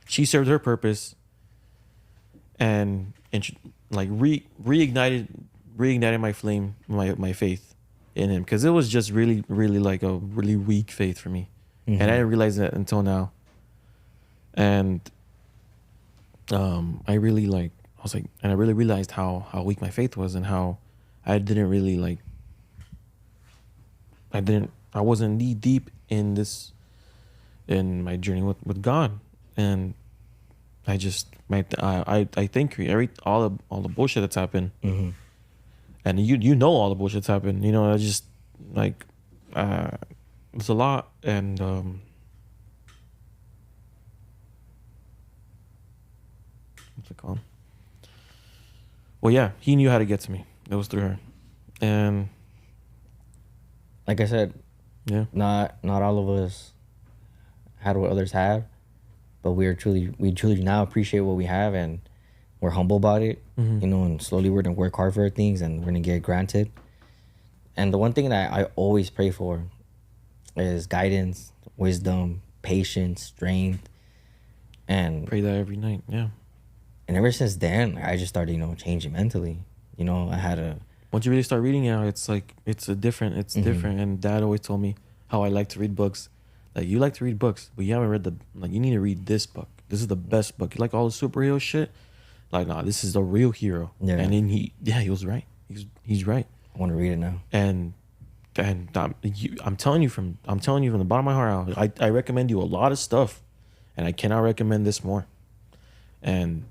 she served her purpose, and she, like, reignited my flame, my faith in him, because it was just really like a really weak faith for me, and I didn't realize that until now. And I really realized how weak my faith was, and how I didn't really like. I wasn't knee deep in in my journey with God, and I think all the bullshit that's happened, and you know all the bullshit that's happened. You know, I just like it's a lot, and what's it called? Well, yeah, he knew how to get to me. It was through her, and like I said, yeah, not all of us had what others have, but we truly now appreciate what we have, and we're humble about it. You know, and slowly we're gonna work hard for things, and we're gonna get granted. And the one thing that I always pray for is guidance, wisdom, patience, strength, and pray that every night. Yeah. And ever since then, I just started, you know, changing mentally. You know, I had a. Once you really start reading it, it's like it's different. And Dad always told me how I like to read books. Like, you like to read books, but you haven't read you need to read this book. This is the best book. You like all the superhero shit? Like, nah, this is the real hero. Yeah. And then he was right. He's right. I want to read it now. And I'm telling you from the bottom of my heart, I recommend you a lot of stuff, and I cannot recommend this more. And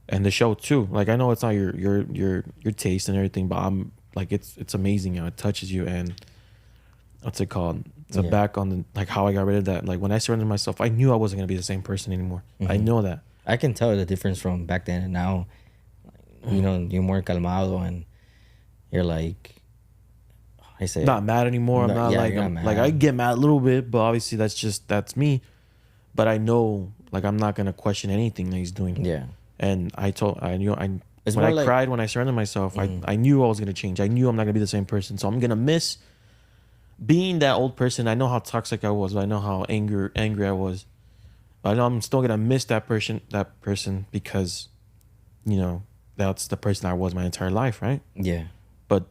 the show too. Like, I know it's not your taste and everything, but I'm like, it's amazing how it touches you. And what's it called? It's back on the, like, how I got rid of that. Like, when I surrendered myself, I knew I wasn't gonna be the same person anymore. I know that. I can tell the difference from back then and now. You know, you're more calmado, and you're like, I say, not mad anymore. I'm not mad. Like, I get mad a little bit, but obviously that's me. But I know, like, I'm not gonna question anything that he's doing. Yeah. And I cried when I surrendered myself, I knew I was gonna change. I knew I'm not gonna be the same person. So I'm gonna miss being that old person. I know how toxic I was. I know how angry I was. But I know I'm still gonna miss that person because, you know, that's the person I was my entire life, right? Yeah. But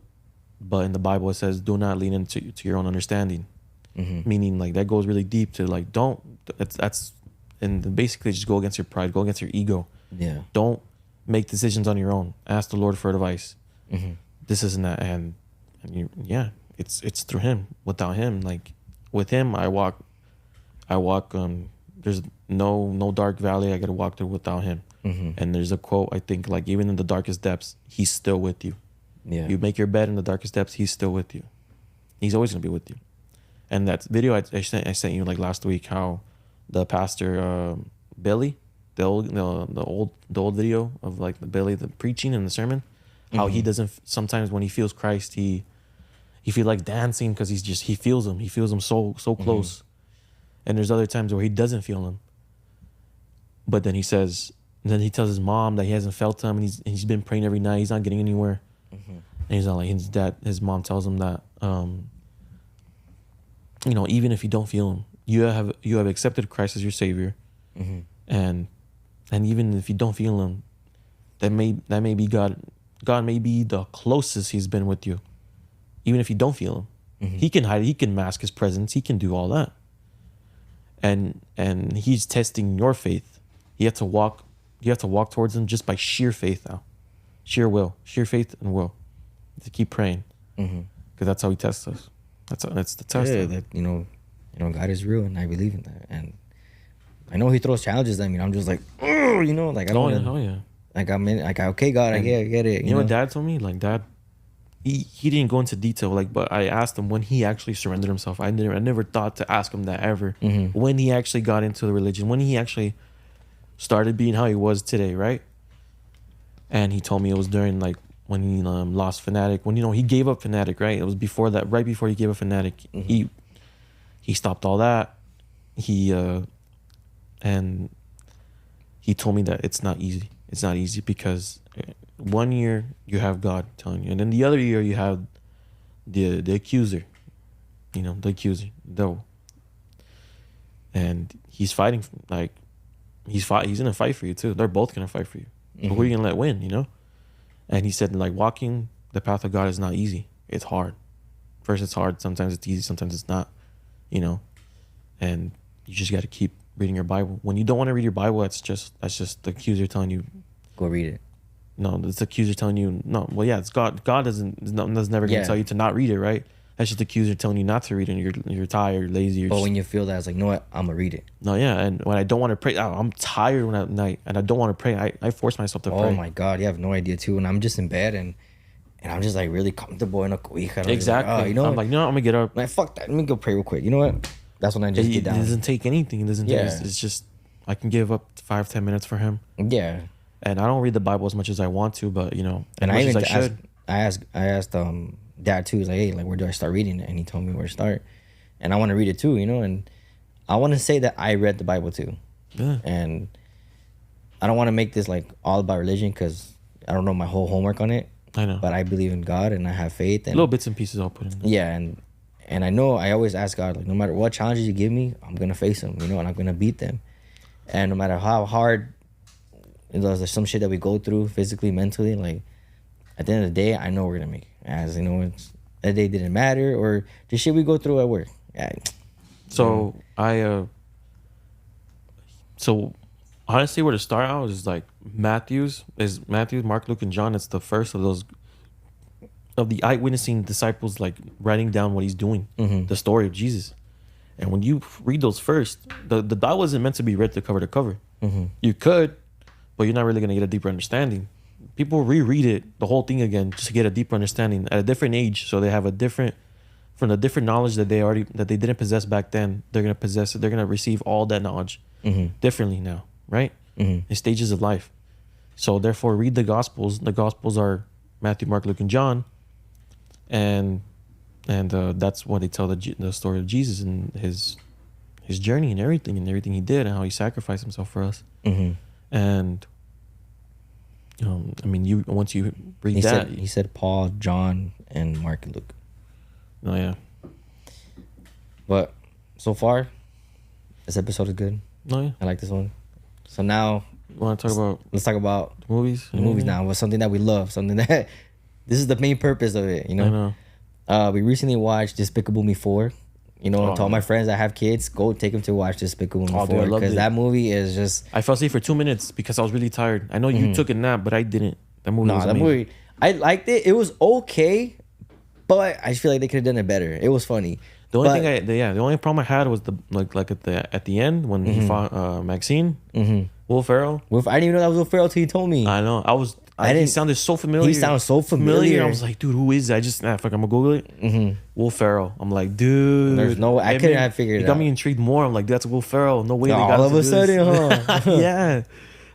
in the Bible it says, do not lean into your own understanding. Meaning, like, that goes really deep to, like, don't. That's and basically just go against your pride, go against your ego. Yeah. Don't make decisions on your own. Ask the Lord for advice. Mm-hmm. This isn't that, and it's through Him. Without Him, like with Him, I walk. There's no dark valley I gotta walk through without Him. Mm-hmm. And there's a quote, I think, like, even in the darkest depths, He's still with you. Yeah. You make your bed in the darkest depths, He's still with you. He's always gonna be with you. And that video I sent you like last week, how the pastor Billy, the old video of like the Billy, the preaching and the sermon, how he doesn't, sometimes when he feels Christ, he feels like dancing because he feels him so close. And there's other times where he doesn't feel him, but then he tells his mom that he hasn't felt him, and he's been praying every night, he's not getting anywhere. And he's not like, his mom tells him that even if you don't feel him, you have accepted Christ as your Savior. And even if you don't feel him, that may be God may be the closest he's been with you. Even if you don't feel him, he can hide, he can mask his presence, he can do all that. And he's testing your faith. You have to walk towards him just by sheer faith now. Sheer faith and will. To keep praying. Because that's how he tests us. That's the test. Yeah, that God is real, and I believe in that. And I know He throws challenges at me. I'm just like, oh, like I don't. Oh yeah. Like okay, God, I get it. You know what Dad told me? Like Dad, he didn't go into detail. Like, but I asked him when he actually surrendered himself. I never thought to ask him that ever. When he actually got into the religion, when he actually started being how he was today, right? And he told me it was during like when he lost Fanatic, when he gave up Fanatic, right? It was before that, right before he gave up Fanatic. He stopped all that. And he told me that it's not easy. It's not easy because 1 year you have God telling you, and then the other year you have the accuser, the accuser, though. And he's fighting, like he's gonna fight for you too. They're both gonna fight for you. So who are you gonna let win? And he said, like, walking the path of God is not easy. It's hard. First it's hard. Sometimes it's easy. Sometimes it's not. And you just got to keep reading your Bible. When you don't want to read your Bible, that's just the accuser telling you, go read it. No, it's the accuser telling you, no. Well, yeah, it's God. God is never going to tell you to not read it, right? That's just the accuser telling you not to read it. And you're tired, lazy. But when you feel that, it's like, you know what? I'm gonna read it. No, yeah. And when I don't want to pray, I'm tired at night, and I don't want to pray. I force myself to pray. Oh my God, you have no idea too. And I'm just in bed, and I'm just like really comfortable in a cobija. Exactly. Like, I'm like, no, I'm gonna get up. Like, fuck that. Let me go pray real quick. You know what? That's when I just get down. It doesn't take anything. It doesn't. Yeah. It's just I can give up 5-10 minutes for him. Yeah. And I don't read the Bible as much as I want to, but and I asked Dad too. He's like, hey, like, where do I start reading it? And he told me where to start. And I want to read it too, and I want to say that I read the Bible too. Yeah. And I don't want to make this like all about religion because I don't know my whole homework on it. I know. But I believe in God and I have faith. And little bits and pieces I'll put in there. Yeah, and I know I always ask God, like, no matter what challenges you give me, I'm gonna face them, and I'm gonna beat them. And no matter how hard there's some shit that we go through physically, mentally, like at the end of the day, I know we're gonna make it. As that day didn't matter, or the shit we go through at work. Yeah. So so honestly, where to start out is like Matthew, Mark, Luke, and John. It's the first of those of the eyewitnessing disciples, like writing down what he's doing, the story of Jesus. And when you read those first, the Bible isn't meant to be read to cover. You could, but you're not really gonna get a deeper understanding. People reread it, the whole thing again, just to get a deeper understanding at a different age, so they have from the different knowledge that they didn't possess back then. They're gonna possess it. They're gonna receive all that knowledge differently now, right? In stages of life. So therefore, read the Gospels. The Gospels are Matthew, Mark, Luke, and John, and that's what they tell the story of Jesus and his journey and everything he did and how he sacrificed himself for us. And I mean, once you read he said Paul, John, and Mark and Luke. Oh yeah. But so far, this episode is good. Oh yeah. I like this one. So now, let's talk about the movies. The movies now. Was something that we love. Something that this is the main purpose of it. I know. We recently watched Despicable Me 4. You know, to all my friends that have kids, go take them to watch Despicable Me 4 because that movie is just. I fell asleep for 2 minutes because I was really tired. I know you took a nap, but I didn't. That movie was amazing. Movie, I liked it. It was okay, but I just feel like they could have done it better. It was funny. The only problem I had was the like at the end when he fought Maxine, Will Ferrell. I didn't even know that was Will Ferrell till you told me. I know. He sounded so familiar. He sounds so familiar. I was like, dude, who is that? Fuck, I'm gonna Google it. Will Ferrell. I'm like, dude. There's no. I couldn't have figured it out. It got me intrigued more. I'm like, that's Will Ferrell. No way. All of a sudden, huh? Yeah,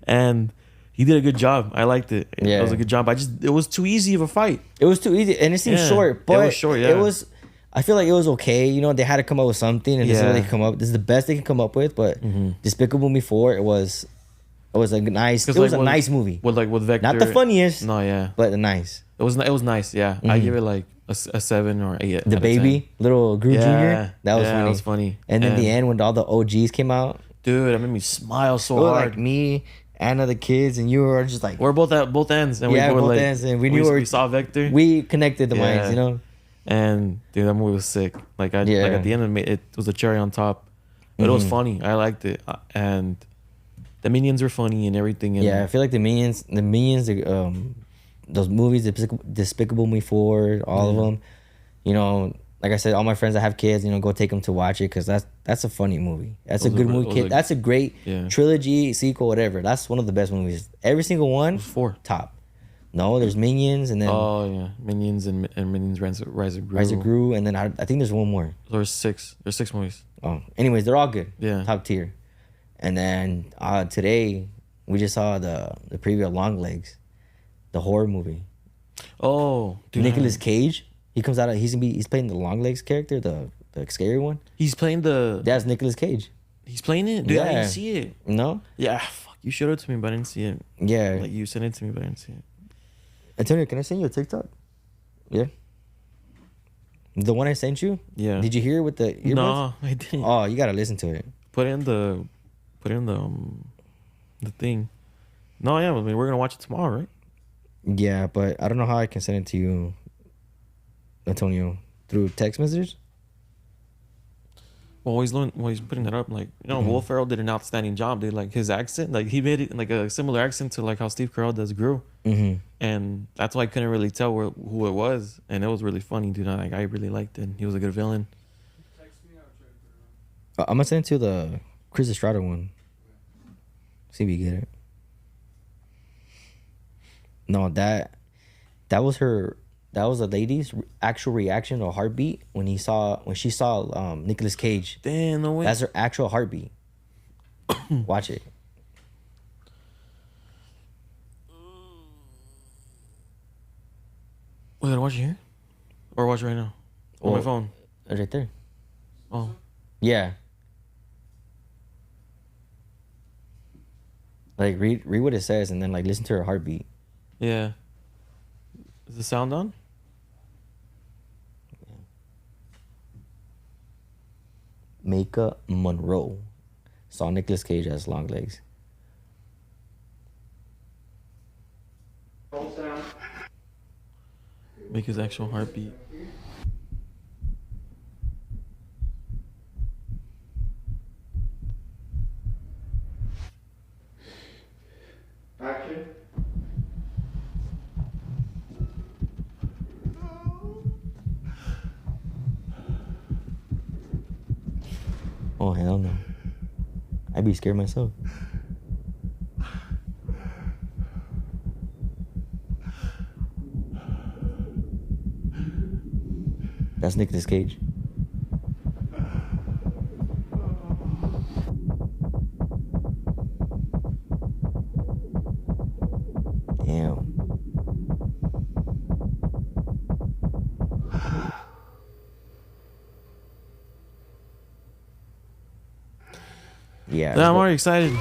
and he did a good job. I liked it. Yeah, it was a good job. It was too easy of a fight. It was too easy, and it seemed short. But it was short. Yeah, it was. I feel like it was okay. You know, they had to come up with something, and this is what they come up. This is the best they can come up with. But Despicable Me 4, it was a nice. It was a nice movie. With Vector, not the funniest. No, yeah, but the nice. It was nice. Yeah, I give it like a 7 or 8. The baby, little Gru Jr. That was funny. That was funny. And then the end when all the OGs came out, dude, that made me smile so hard. Like me, Anna, the kids, and you were just like we're both at both ends, and both ends, and we saw Vector. We connected the minds, you know. And dude, that movie was sick. Like at the end, it was a cherry on top, but it was funny. I liked it, and the Minions were funny and everything. And I feel like the Minions, those movies, Despicable Me 4, all of them. You know, like I said, all my friends that have kids, you know, go take them to watch it because that's a funny movie. That's a good movie. That's a great trilogy, sequel, whatever. That's one of the best movies. Every single one, 4 top. No, there's Minions and then Minions and Minions Rise of Gru. Rise of Gru, and then I think there's one more. There's 6. There's 6 movies. Oh, anyways, they're all good. Yeah, top tier. And then today we just saw the preview of Longlegs, the horror movie. Oh, dude, Nicolas Cage. He comes out. He's playing the Longlegs character, the scary one. He's playing That's Nicolas Cage. He's playing it, dude. I didn't see it. No. Yeah, fuck. You showed it to me, but I didn't see it. Yeah. Like you sent it to me, but I didn't see it. Antonio, can I send you a TikTok? Yeah. The one I sent you? Yeah. Did you hear it with the earbuds? No, I didn't. Oh, you gotta listen to it. Put in the thing. No, yeah, I mean, we're gonna watch it tomorrow, right? Yeah, but I don't know how I can send it to you, Antonio, through text message. Well, he's putting that up. Like, you know, Will Ferrell did an outstanding job, dude. Like his accent, like he made it like a similar accent to like how Steve Carell does Gru. And that's why I couldn't really tell who it was, and it was really funny, dude. Like I really liked it. He was a good villain. I'm gonna send it to the Chris Estrada one. See if you get it. No, that was her. That was a lady's actual reaction or heartbeat when she saw Nicolas Cage. Damn, no way. That's her actual heartbeat. Watch it. We gotta watch it here, or watch it right now on my phone. Right there. Oh. Yeah. Like read what it says and then like listen to her heartbeat. Yeah. Is the sound on? Maika Monroe saw Nicolas Cage as Longlegs. Make his actual heartbeat. Action. Oh, hell no. I'd be scared myself. That's Nicolas Cage. Damn. Yeah. I'm already excited.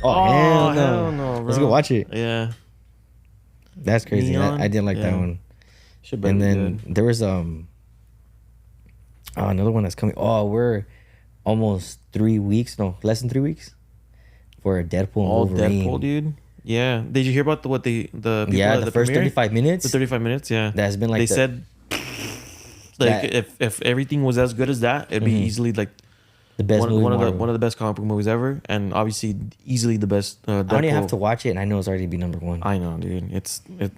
Oh, hell no, bro. Let's go watch it. Yeah. That's crazy. I didn't like that one. And then there was another one that's coming. Oh, we're almost 3 weeks. No, less than 3 weeks for Deadpool and Wolverine. Deadpool, dude. Yeah. Did you hear about the the first 35 minutes? The 35 minutes, yeah. That's been like they said Like if everything was as good as that, it'd be easily like the best movie one of the best comic book movies ever, and obviously easily the best. I don't even have to watch it, and I know it's already be number one. I know, dude.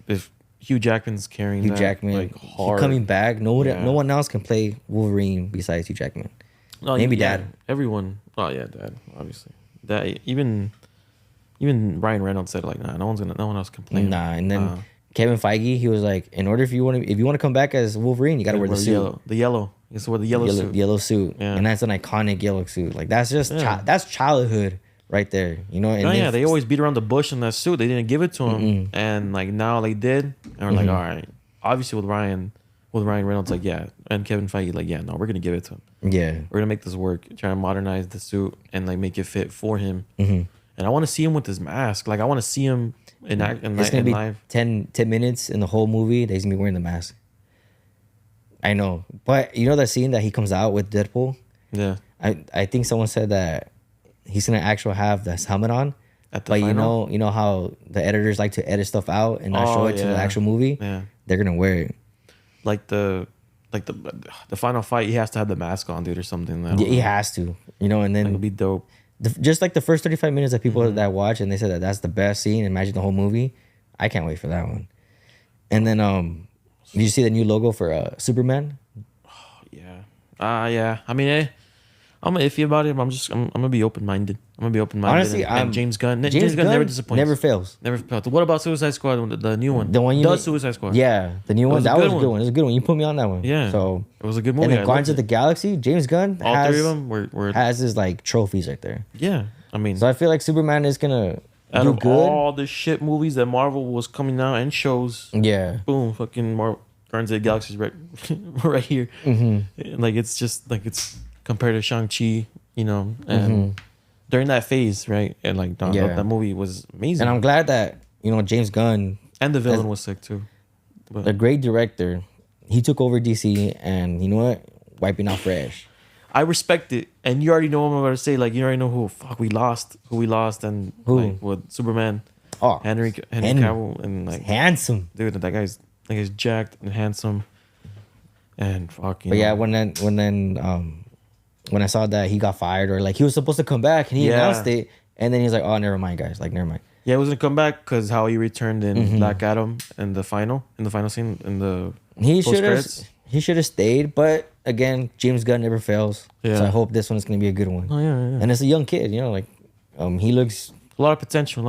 If Hugh Jackman's carrying Hugh Jackman, like hard. Coming back. No one else can play Wolverine besides Hugh Jackman. No, maybe Dad. Everyone. Oh yeah, Dad. Obviously, that even Ryan Reynolds said like, nah, no one else can play. Nah, and then Kevin Feige, he was like, in order if you want to come back as Wolverine, you got to wear the suit. The yellow. It's wear the yellow suit. Yellow suit, yeah. And that's an iconic yellow suit. Like that's just that's childhood right there, you know. And they always beat around the bush in that suit. They didn't give it to him, and like now they did, and we're like, all right. Obviously with Ryan Reynolds, like and Kevin Feige, like no, we're gonna give it to him. Yeah, we're gonna make this work. Try to modernize the suit and like make it fit for him. And I want to see him with his mask. Like I want to see him in it's gonna be live. 10 minutes in the whole movie that he's gonna be wearing the mask. I know, but you know that scene that he comes out with Deadpool? Yeah. I think someone said that he's gonna actually have this helmet on. But final? you know how the editors like to edit stuff out and not show it to the actual movie? Yeah. They're gonna wear it. Like the final fight, he has to have the mask on, dude, or something. Yeah, he has to. You know, and then it'll be dope. Just like the first 35 minutes that people that watch and they said that that's the best scene. Imagine the whole movie. I can't wait for that one. And then did you see the new logo for Superman? Yeah. Yeah. I mean, I'm iffy about it. But I'm gonna be open minded. Honestly, and James Gunn never disappoints. Never fails. Never fails. What about Suicide Squad? The new one. The one you Suicide Squad. Yeah, the new one. That was a good one. It was a good one. You put me on that one. Yeah. So it was a good movie. And then Guardians of the Galaxy, James Gunn. All three of them were has his like trophies right there. Yeah. I mean, so I feel like Superman is gonna out do of good. All the shit movies that Marvel was coming out and shows. Yeah. Boom. Fucking Guardians of the Galaxy right here. Like it's just like it's compared to Shang-Chi, you know, and during that phase, right? And like that movie was amazing. And I'm glad that, you know, James Gunn and the villain was sick too. But a great director. He took over DC and you know what? Wiping out fresh. I respect it. And you already know what I'm about to say. Like you already know who we lost and like with Superman. Oh, Henry Cavill and like handsome. Dude, that guy's jacked and handsome. And fucking. But yeah, when I saw that he got fired or like he was supposed to come back and he announced it, and then he's like, "Oh, never mind, guys. Like, never mind." Yeah, it was gonna come back because how he returned in Black Adam in the final scene in the he should have stayed, but again, James Gunn never fails. Yeah. So I hope this one's gonna be a good one. Oh yeah. And it's a young kid, you know, like he looks a lot of potential,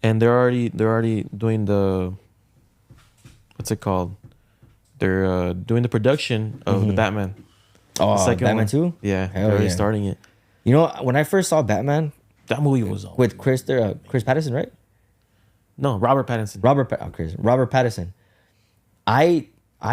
and they're already doing the what's it called? They're doing the production of the Batman. Oh, the second Batman 2? Yeah, they're already starting it. You know, when I first saw Batman, that movie was with Chris Pattinson, right? No, Robert Pattinson. Robert Pattinson. I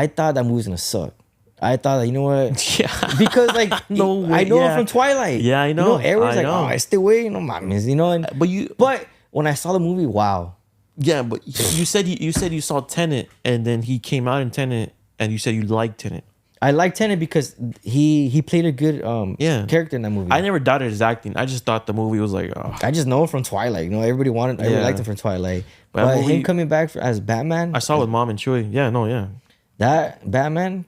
thought that movie was gonna suck. I thought that, you know what? Yeah. Because like I know him from Twilight. Yeah, I know. You know, everyone's like, oh, I still wait, you know, mames, you know. And, but when I saw the movie, wow. Yeah, but you said you saw Tenet, and then he came out in Tenet, and you said you liked Tenet. I like Tenet because he played a good character in that movie. I never doubted his acting. I just thought the movie was like, oh. I just know him from Twilight. You know, everybody liked him from Twilight. But him coming back as Batman, I saw with Mom and Chewie. Yeah. That Batman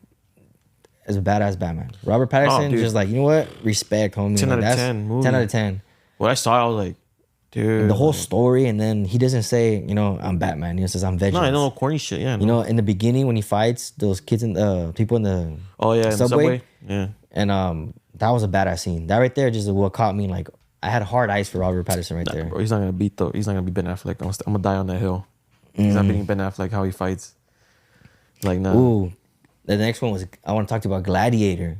is a badass Batman. Robert Pattinson just like, you know what? Respect, homie. 10 out of 10 movie. 10 out of 10. When I saw it, I was like, dude. And the whole story, and then he doesn't say, you know, I'm Batman. He says, I'm Vengeance. No, I know corny shit. Yeah. You know, in the beginning when he fights those kids and people in the subway. Yeah. And that was a badass scene. That right there just what caught me. Like, I had hard eyes for Robert Pattinson right there. Bro, he's not gonna beat though. He's not gonna be Ben Affleck. I'm gonna die on that hill. He's not beating Ben Affleck how he fights. Like, no. Ooh. The next one was, I want to talk to you about Gladiator.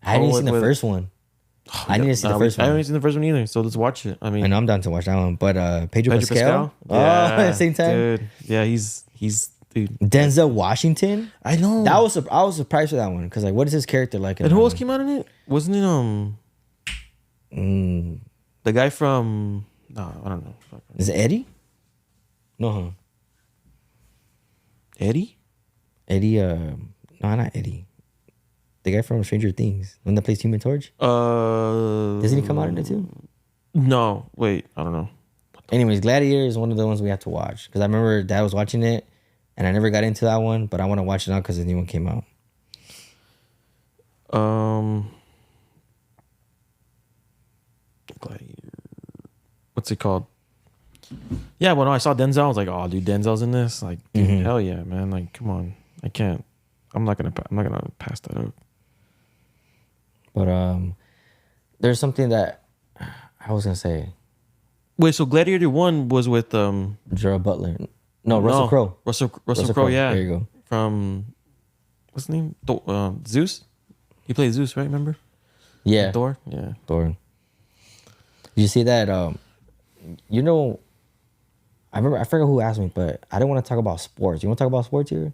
I hadn't seen the first one. I need to see the first one. I haven't seen the first one either, so let's watch it. I mean, I'm down to watch that one. But Pedro Pascal? At the same time? Dude. Yeah, he's dude. Denzel Washington? I know. I was surprised for that one. Because, like, what is his character like? And who else came out in it? Wasn't it, the guy from, no, I don't know. Is it Eddie? No, Eddie? Eddie, no, not Eddie. The guy from Stranger Things, one that plays Human Torch. Doesn't he come out in it too? No, wait, I don't know. Anyways, Gladiator is one of the ones we have to watch because I remember Dad was watching it, and I never got into that one, but I want to watch it now because the new one came out. What's it called? Yeah, when I saw Denzel, I was like, "Oh, dude, Denzel's in this!" Like, dude, hell yeah, man! Like, come on, I can't. I'm not gonna pass that up. But there's something that I was gonna say. Wait, so Gladiator 1 was with Gerald Butler. No, Russell Crowe. Russell Crowe, yeah. There you go. From what's his name? Zeus. He played Zeus, right? Remember? Yeah. Thor. Yeah. Thor. Did you see that? You know, I forgot who asked me, but I didn't want to talk about sports. You want to talk about sports here?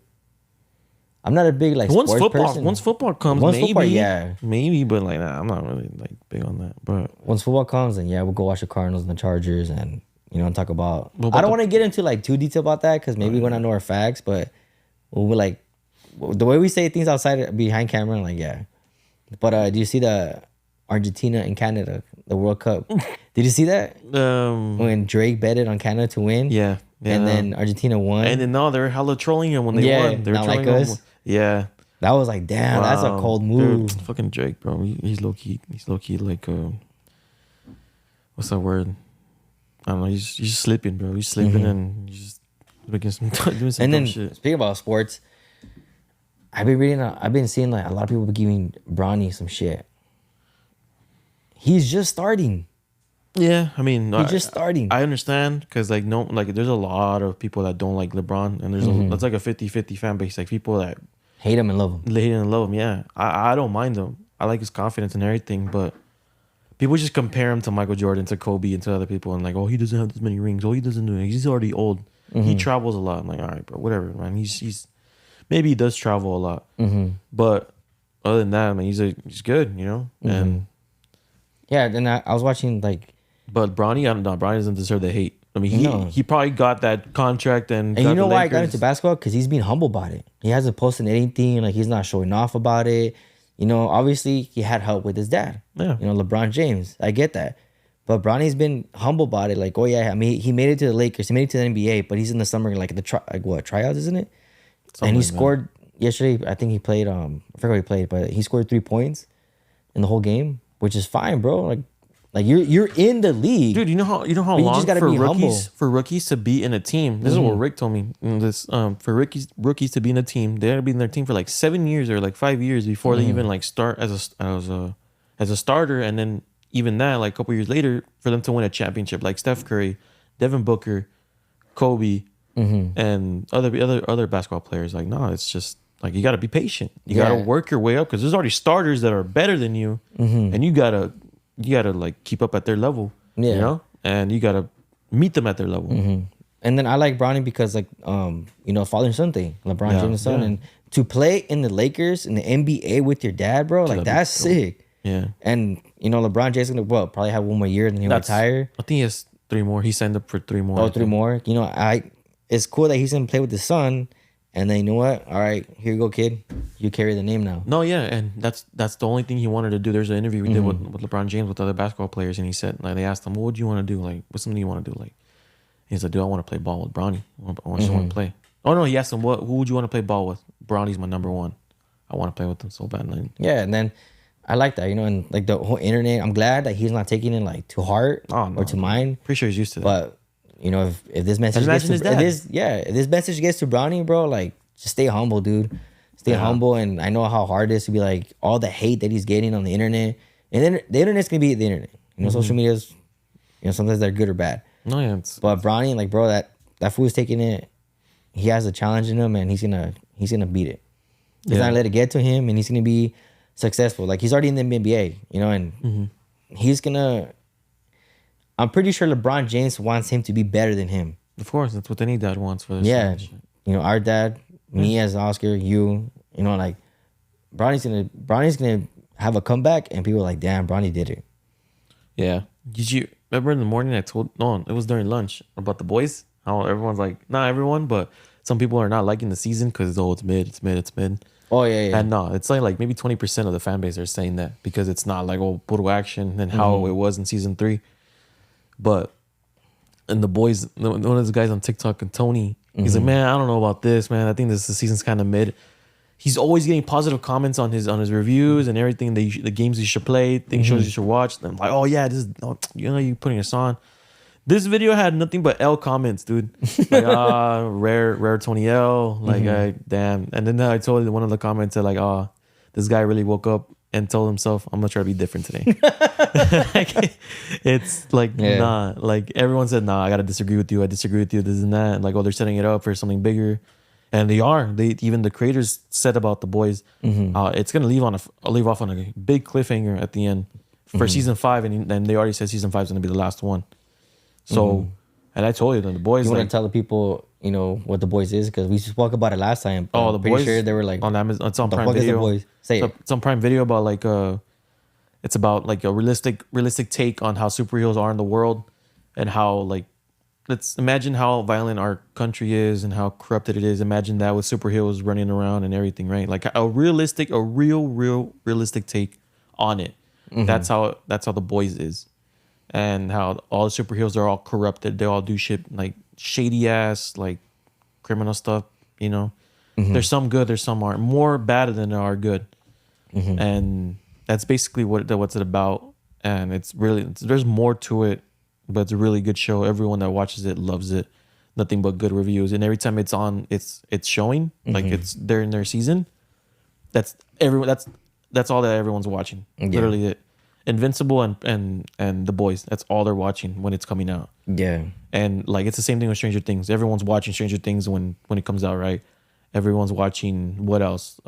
I'm not a big sports person. Once football comes, maybe, but like nah, I'm not really like big on that. But once football comes, then yeah, we'll go watch the Cardinals and the Chargers, and talk about. I don't want to get into like too detail about that because maybe when I know our facts, but we'll like the way we say things outside behind camera, like yeah. But do you see the Argentina and Canada, the World Cup? Did you see that? When Drake betted on Canada to win, yeah. And then Argentina won, and then no, they're hella trolling him when they won. They're not like us. Yeah, that was like, damn, that's a cold move. Dude, fucking Drake, bro. He's low key. He's low key like what's that word? I don't know. He's just sleeping, bro. He's sleeping and he's just doing some and then shit. Speaking about sports, I've been seeing like a lot of people giving Bronny some shit. He's just starting. Yeah, I mean, he's just starting. I understand because there's a lot of people that don't like LeBron, and that's like a 50-50 fan base. Like people that hate him and love him. Hate him and love him. Yeah, I don't mind him. I like his confidence and everything, but people just compare him to Michael Jordan, to Kobe, and to other people, and like, oh, he doesn't have this many rings. Oh, he doesn't do it. He's already old. He travels a lot. I'm like, all right, bro, whatever, man. He's maybe he does travel a lot, but other than that, I mean, he's good, and yeah. Then I was watching like. But Bronny doesn't deserve the hate. I mean, he probably got that contract and you know why I got into basketball? Because he's being humble about it. He hasn't posted anything. Like, he's not showing off about it. Obviously, he had help with his dad. Yeah. LeBron James. I get that. But Bronny's been humble about it. Like, oh, yeah, I mean, he made it to the Lakers. He made it to the NBA, but he's in the summer, like, tryouts, isn't it? Something and he scored yesterday. I think he played, I forgot what he played, but he scored 3 points in the whole game, which is fine, bro. Like you're in the league, dude. You know how long for rookies to be in a team. This is what Rick told me. For rookies to be in a team, they had to be in their team for like 7 years or like 5 years before they even like start as a starter, and then even that like a couple years later for them to win a championship. Like Steph Curry, Devin Booker, Kobe, and other basketball players. Like no, it's just like you got to be patient. You got to work your way up because there's already starters that are better than you, and you gotta like keep up at their level, and you gotta meet them at their level. And then I like Bronny because like father and son thing, LeBron James' son, and to play in the Lakers in the NBA with your dad, bro, like that's sick. Yeah, and LeBron James gonna probably have one more year and then he'll retire. I think he has 3 more. He signed up for 3 more. Oh, 3 more. It's cool that he's gonna play with his son. And then you know what? All right, here you go, kid. You carry the name now. No, yeah, and that's the only thing he wanted to do. There's an interview we did with LeBron James with other basketball players, and he said, like, they asked him, "What would you want to do? Like, what's something you want to do?" Like, he's like, "Dude, I want to play ball with Bronny. I just want to play." Oh no, he asked him, "Who would you want to play ball with?" Bronny's my number one. I want to play with him so bad. Like, yeah, and then I like that, and like the whole internet. I'm glad that he's not taking it like to heart or to mind. Pretty sure he's used to that. But if this message gets to if this message gets to Bronny, bro, like. Just stay humble, dude. Stay humble, and I know how hard it is to be like all the hate that he's getting on the internet. And then the internet's gonna be the internet. Social media's, sometimes they're good or bad. No, yeah. But Bronny, like, bro, that fool's taking it. He has a challenge in him, and he's gonna beat it. He's not gonna let it get to him, and he's gonna be successful. Like he's already in the NBA, and he's gonna. I'm pretty sure LeBron James wants him to be better than him. Of course, that's what any dad wants for their son. Our dad. Me as Oscar, like Bronny's gonna have a comeback, and people are like, damn, Bronny did it. Yeah. Did you remember in the morning it was during lunch about the boys? How everyone's like, not everyone, but some people are not liking the season because it's mid. Oh yeah. And no, it's like maybe 20% of the fan base are saying that because it's not like puro action and how it was in season 3. But and the boys, one of those guys on TikTok and Tony. He's like, man, I don't know about this, man. I think the season's kind of mid. He's always getting positive comments on his reviews and everything. The games you should play, shows you should watch. And I'm like, oh yeah, this is, you putting this on. This video had nothing but L comments, dude. Like, rare Tony L. Like, damn. And then I told one of the comments that like, this guy really woke up and told himself, I'm gonna try to be different today. Like, it's like, nah. Like, everyone said, nah, I gotta disagree with you. I disagree with you, this and that. And like, they're setting it up for something bigger. And they are. Even the creators said about The Boys, it's gonna leave off on a big cliffhanger at the end for season 5, and they already said season 5 is gonna be the last one. So, and I told you that The Boys. You want to tell the people, what The Boys is, because we spoke about it last time. Oh, The Boys. Sure they were like on Amazon. It's on Prime Video. The Boys? Say it. It's on Prime Video about like it's about like a realistic take on how superheroes are in the world, and how like, let's imagine how violent our country is and how corrupted it is. Imagine that with superheroes running around and everything, right? Like a real realistic take on it. That's how The Boys is. And how all the superheroes are all corrupted. They all do shit like shady ass, like criminal stuff, There's some good, there's some aren't. More bad than there are good. And that's basically what's it about. And there's more to it, but it's a really good show. Everyone that watches it loves it. Nothing but good reviews. And every time it's on, it's showing, like they're in their season. That's all that everyone's watching. Yeah. Literally it. Invincible and The Boys. That's all they're watching when it's coming out. Yeah. And like, it's the same thing with Stranger Things. Everyone's watching Stranger Things when it comes out, right? Everyone's watching what else?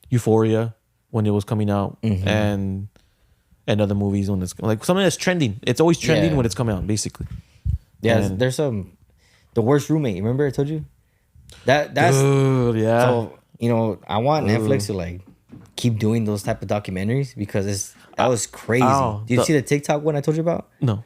Euphoria when it was coming out, and other movies when it's like something that's trending. It's always trending when it's coming out, basically. Yeah, there's The Worst Roommate. Remember I told you? That's Dude, yeah. So, I want Netflix to like keep doing those type of documentaries, because that was crazy. Did you see the TikTok one I told you about? No.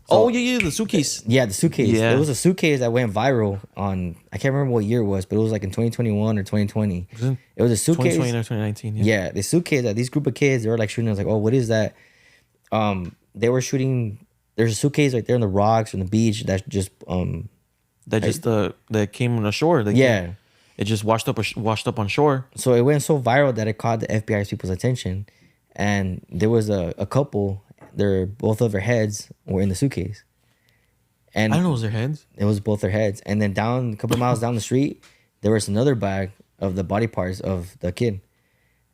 So, the suitcase. Yeah, the suitcase. Yeah. It was a suitcase that went viral on, I can't remember what year it was, but it was like in 2021 or 2020. It was a suitcase. 2020 or 2019. Yeah, the suitcase that these group of kids, they were like shooting. I was like, oh, what is that? They were shooting. There's a suitcase right there on the rocks on the beach that just that came on the shore. It just washed up on shore. So it went so viral that it caught the FBI's people's attention, and there was a couple. Both of their heads were in the suitcase, and I don't know, it was their heads. It was both their heads, and then a couple miles down the street, there was another bag of the body parts of the kid.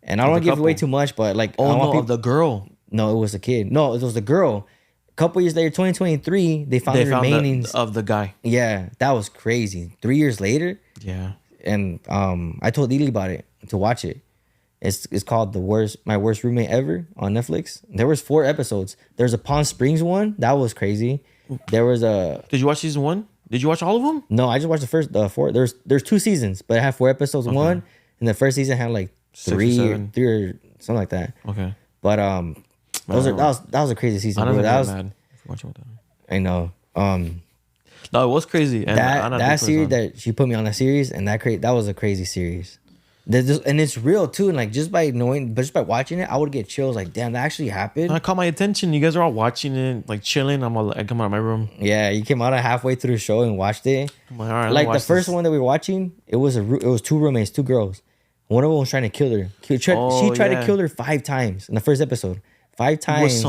And I don't want to give away too much, but like, of the girl. No, it was the kid. No, it was the girl. A couple years later, 2023, they found the remainings of the guy. Yeah, that was crazy. 3 years later. Yeah. And I told Ely about it to watch it. It's called My Worst Roommate Ever on Netflix. There was 4 episodes. There's a Palm Springs one that was crazy. There was a. Did you watch season 1? Did you watch all of them? No, I just watched the first 4. There's 2 seasons, but it had 4 episodes. Okay. One, and the first season had like 3 or something like that. Okay. But that was a crazy season. I was mad for watching that. I know. No, it was crazy. And that series that she put me on, that series, and that was a crazy series. And it's real too. And like, just by watching it, I would get chills. Like, damn, that actually happened. It caught my attention. You guys are all watching it, like chilling. I come out of my room. Yeah, you came out halfway through the show and watched it. I'm like, all right, like the first one that we were watching, it was 2 roommates, 2 girls. One of them was trying to kill her. She tried to kill her 5 times in the first episode. 5 times.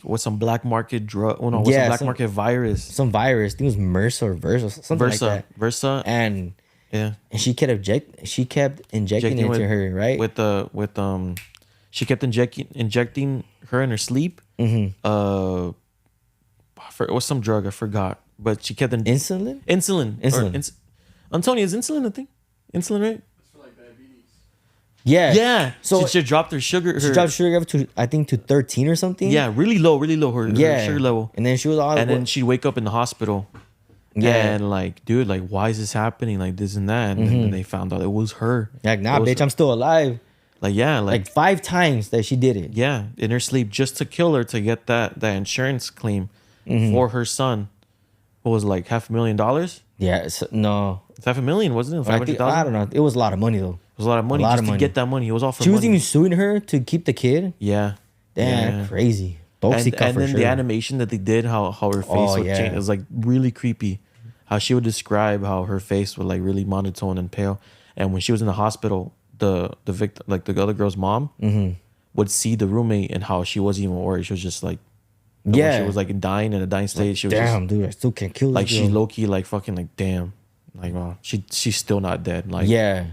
With some black market drug. Oh no, with some black market virus. Some virus. I think it was MRSA or Versa, something like that. Versa. And she kept injecting it into her, right? She kept injecting her in her sleep. Mm-hmm. It was some drug, I forgot, but she kept insulin. Antonio, is insulin a thing? Insulin, right? Yeah. So she dropped her sugar. She dropped sugar up to, I think, to 13 or something. Yeah, really low. Her sugar level. And then she was all. And then she'd wake up in the hospital. Yeah. And like, dude, like, why is this happening? Like this and that. And then they found out it was her. Like, nah, bitch, I'm still alive. Like, yeah, like 5 times that she did it. Yeah, in her sleep, just to kill her, to get that insurance claim for her son. What was it, like $500,000? Yeah, no. It's $500,000, wasn't it? 500,000? I don't know. It was a lot of money though. It was a lot of money to get that money. It was all for money. She was even suing her to keep the kid. Yeah. Damn, crazy. And then the animation that they did, how her face would change, it was like really creepy. how she would describe how her face was like really monotone and pale, and when she was in the hospital, the victim, like the other girl's mom, would see the roommate and how she wasn't even worried. She was just like, when she was like dying in a dying state. She was damn, just, dude, I still can't kill this like girl. she low key like fucking like damn, like wow, she's still not dead. Like yeah,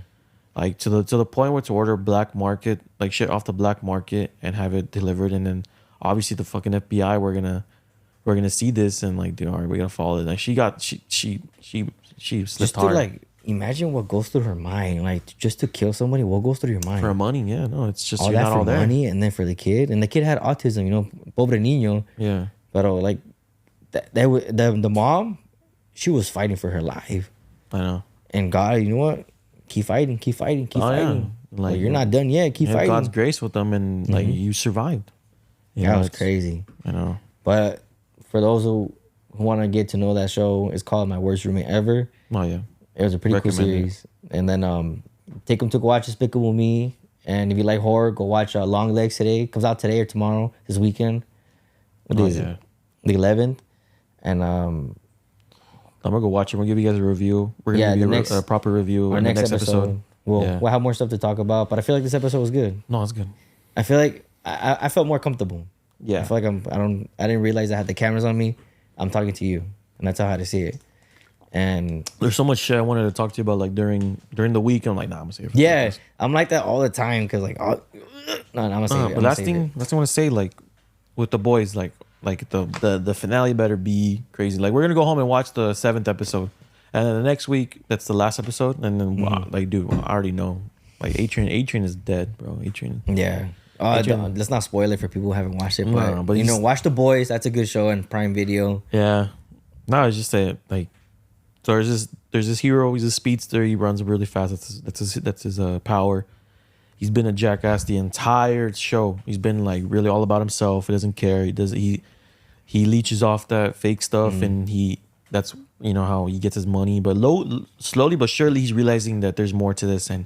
like to the point where to order black market like shit off the black market and have it delivered, and then obviously the fucking FBI we're gonna see this and like, dude, all right, we're gonna follow it. Like she slipped just to hard. like imagine what goes through her mind, like just to kill somebody. What goes through your mind? For money, yeah, no, it's just all you're that not for all there. money, and then for the kid, and the kid had autism, you know, pobre niño. Yeah, But like the mom, she was fighting for her life, I know. and God, you know what? Keep fighting, keep fighting, keep fighting. Yeah. Like you're not done yet. Keep You had fighting. God's grace with them, and like you survived. You That know, was it's- crazy. I know. But for those who want to get to know that show, it's called My Worst Roommate Ever. Oh yeah, It was a pretty cool Recommend it. series. And then take them to go watch Despicable Me. And if you like horror, go watch Long Legs today. Comes out today or tomorrow, this weekend. What day is it? The 11th. And I'm gonna go watch it. We'll give you guys a review. We're gonna Yeah, give the you next- a proper review our in the next episode, we'll have more stuff to talk about. But I feel like this episode was good. No, it's good. I feel like I felt more comfortable. Yeah. I feel like I didn't realize I had the cameras on me. I'm talking to you, and that's how I had to see it. And There's so much shit I wanted to talk to you about, like during the week. I'm like, nah, I'm gonna save it. for yeah, this. I'm like that all the time because like, no, I'm gonna save it. But last thing I want to say, like with the boys, like the finale better be crazy. Like we're gonna go home and watch the 7th episode, and then the next week that's the last episode, and then like, dude, I already know. Like A-Train is dead, bro. A-Train. Yeah. Let's not spoil it for people who haven't watched it, but, No, but you know, he's- watch The Boys. That's a good show on Prime Video. Yeah. No, it's just that like, so there's this hero. He's a speedster. He runs really fast. That's his power. He's been a jackass the entire show. He's been like really all about himself. He doesn't care. He leeches off that fake stuff, and that's you know how he gets his money. But slowly but surely, he's realizing that there's more to this, and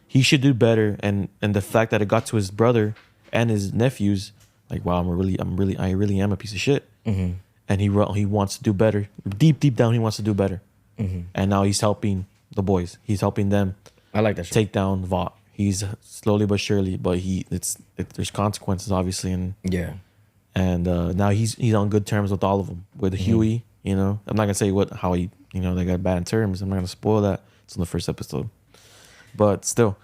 he should do better. And the fact that it got to his brother and his nephews, like, wow, I really am a piece of shit. And he wants to do better. Deep down, he wants to do better. And now he's helping the boys. He's helping them I like that show. take down Vought. He's slowly but surely, but there's consequences obviously, and Yeah. now he's on good terms with all of them. With Huey, you know, I'm not gonna say how he, you know, they got bad terms. I'm not gonna spoil that. It's in the first episode, but still,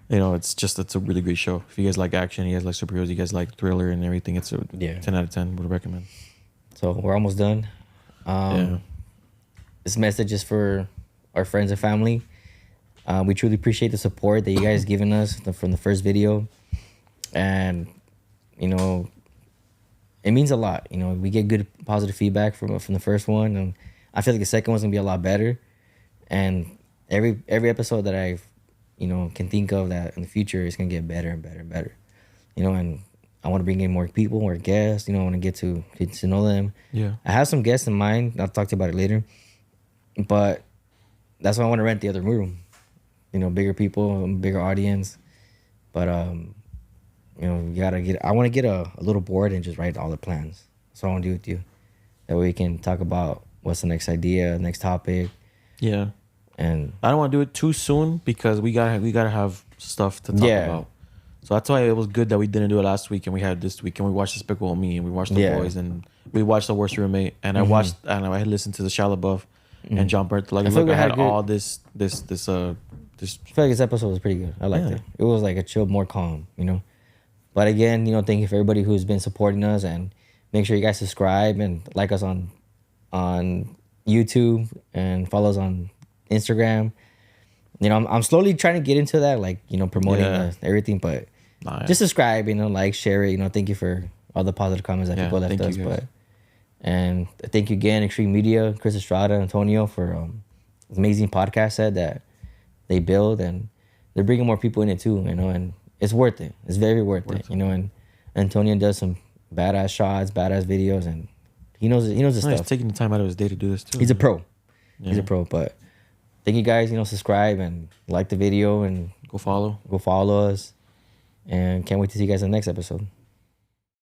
you know, it's a really great show. If you guys like action, you guys like superheroes, you guys like thriller and everything, it's a 10 out of 10. Would recommend. So we're almost done. Yeah. This message is for our friends and family. We truly appreciate the support that you guys given us from the first video, and you know, it means a lot. You know, we get good positive feedback from the first one, and I feel like the second one's gonna be a lot better. And every episode that I've can think of that in the future is gonna get better and better and better. You know, and I want to bring in more people, more guests. You know, I want to get to know them. Yeah. I have some guests in mind. I'll talk to you about it later. But that's why I want to rent the other room. You know, bigger people, bigger audience. But you know, I want to get a little board and just write all the plans. That's what I want to do with you. That way we can talk about what's the next idea, next topic. Yeah. And I don't want to do it too soon because we gotta have stuff to talk about. So that's why it was good that we didn't do it last week and we had this week, and we watched Despicable Me and we watched The Boys and we watched The Worst Roommate, and I watched I had listened to the Shia LaBeouf and John Bert. Like, feel look, I we had had good- all this. I feel like this episode was pretty good. I liked Yeah. it. It was like a chill, more calm, you know. But again, you know, thank you for everybody who's been supporting us, and make sure you guys subscribe and like us on YouTube and follow us on Instagram. You know, I'm slowly trying to get into that, like, you know, promoting everything, but just subscribe, you know, like, share it. You know, thank you for all the positive comments that people left us. And thank you again, Extreme Media, Chris Estrada, Antonio, for amazing podcast set that they build, and they're bringing more people in it too, you know, and it's worth it. It's very worth it, you know. And Antonio does some badass shots, badass videos, and he knows his He's stuff. taking the time out of his day to do this too. He's a pro. Yeah. He's a pro. But thank you guys. You know, subscribe and like the video and Go follow. go follow us. And can't wait to see you guys in the next episode.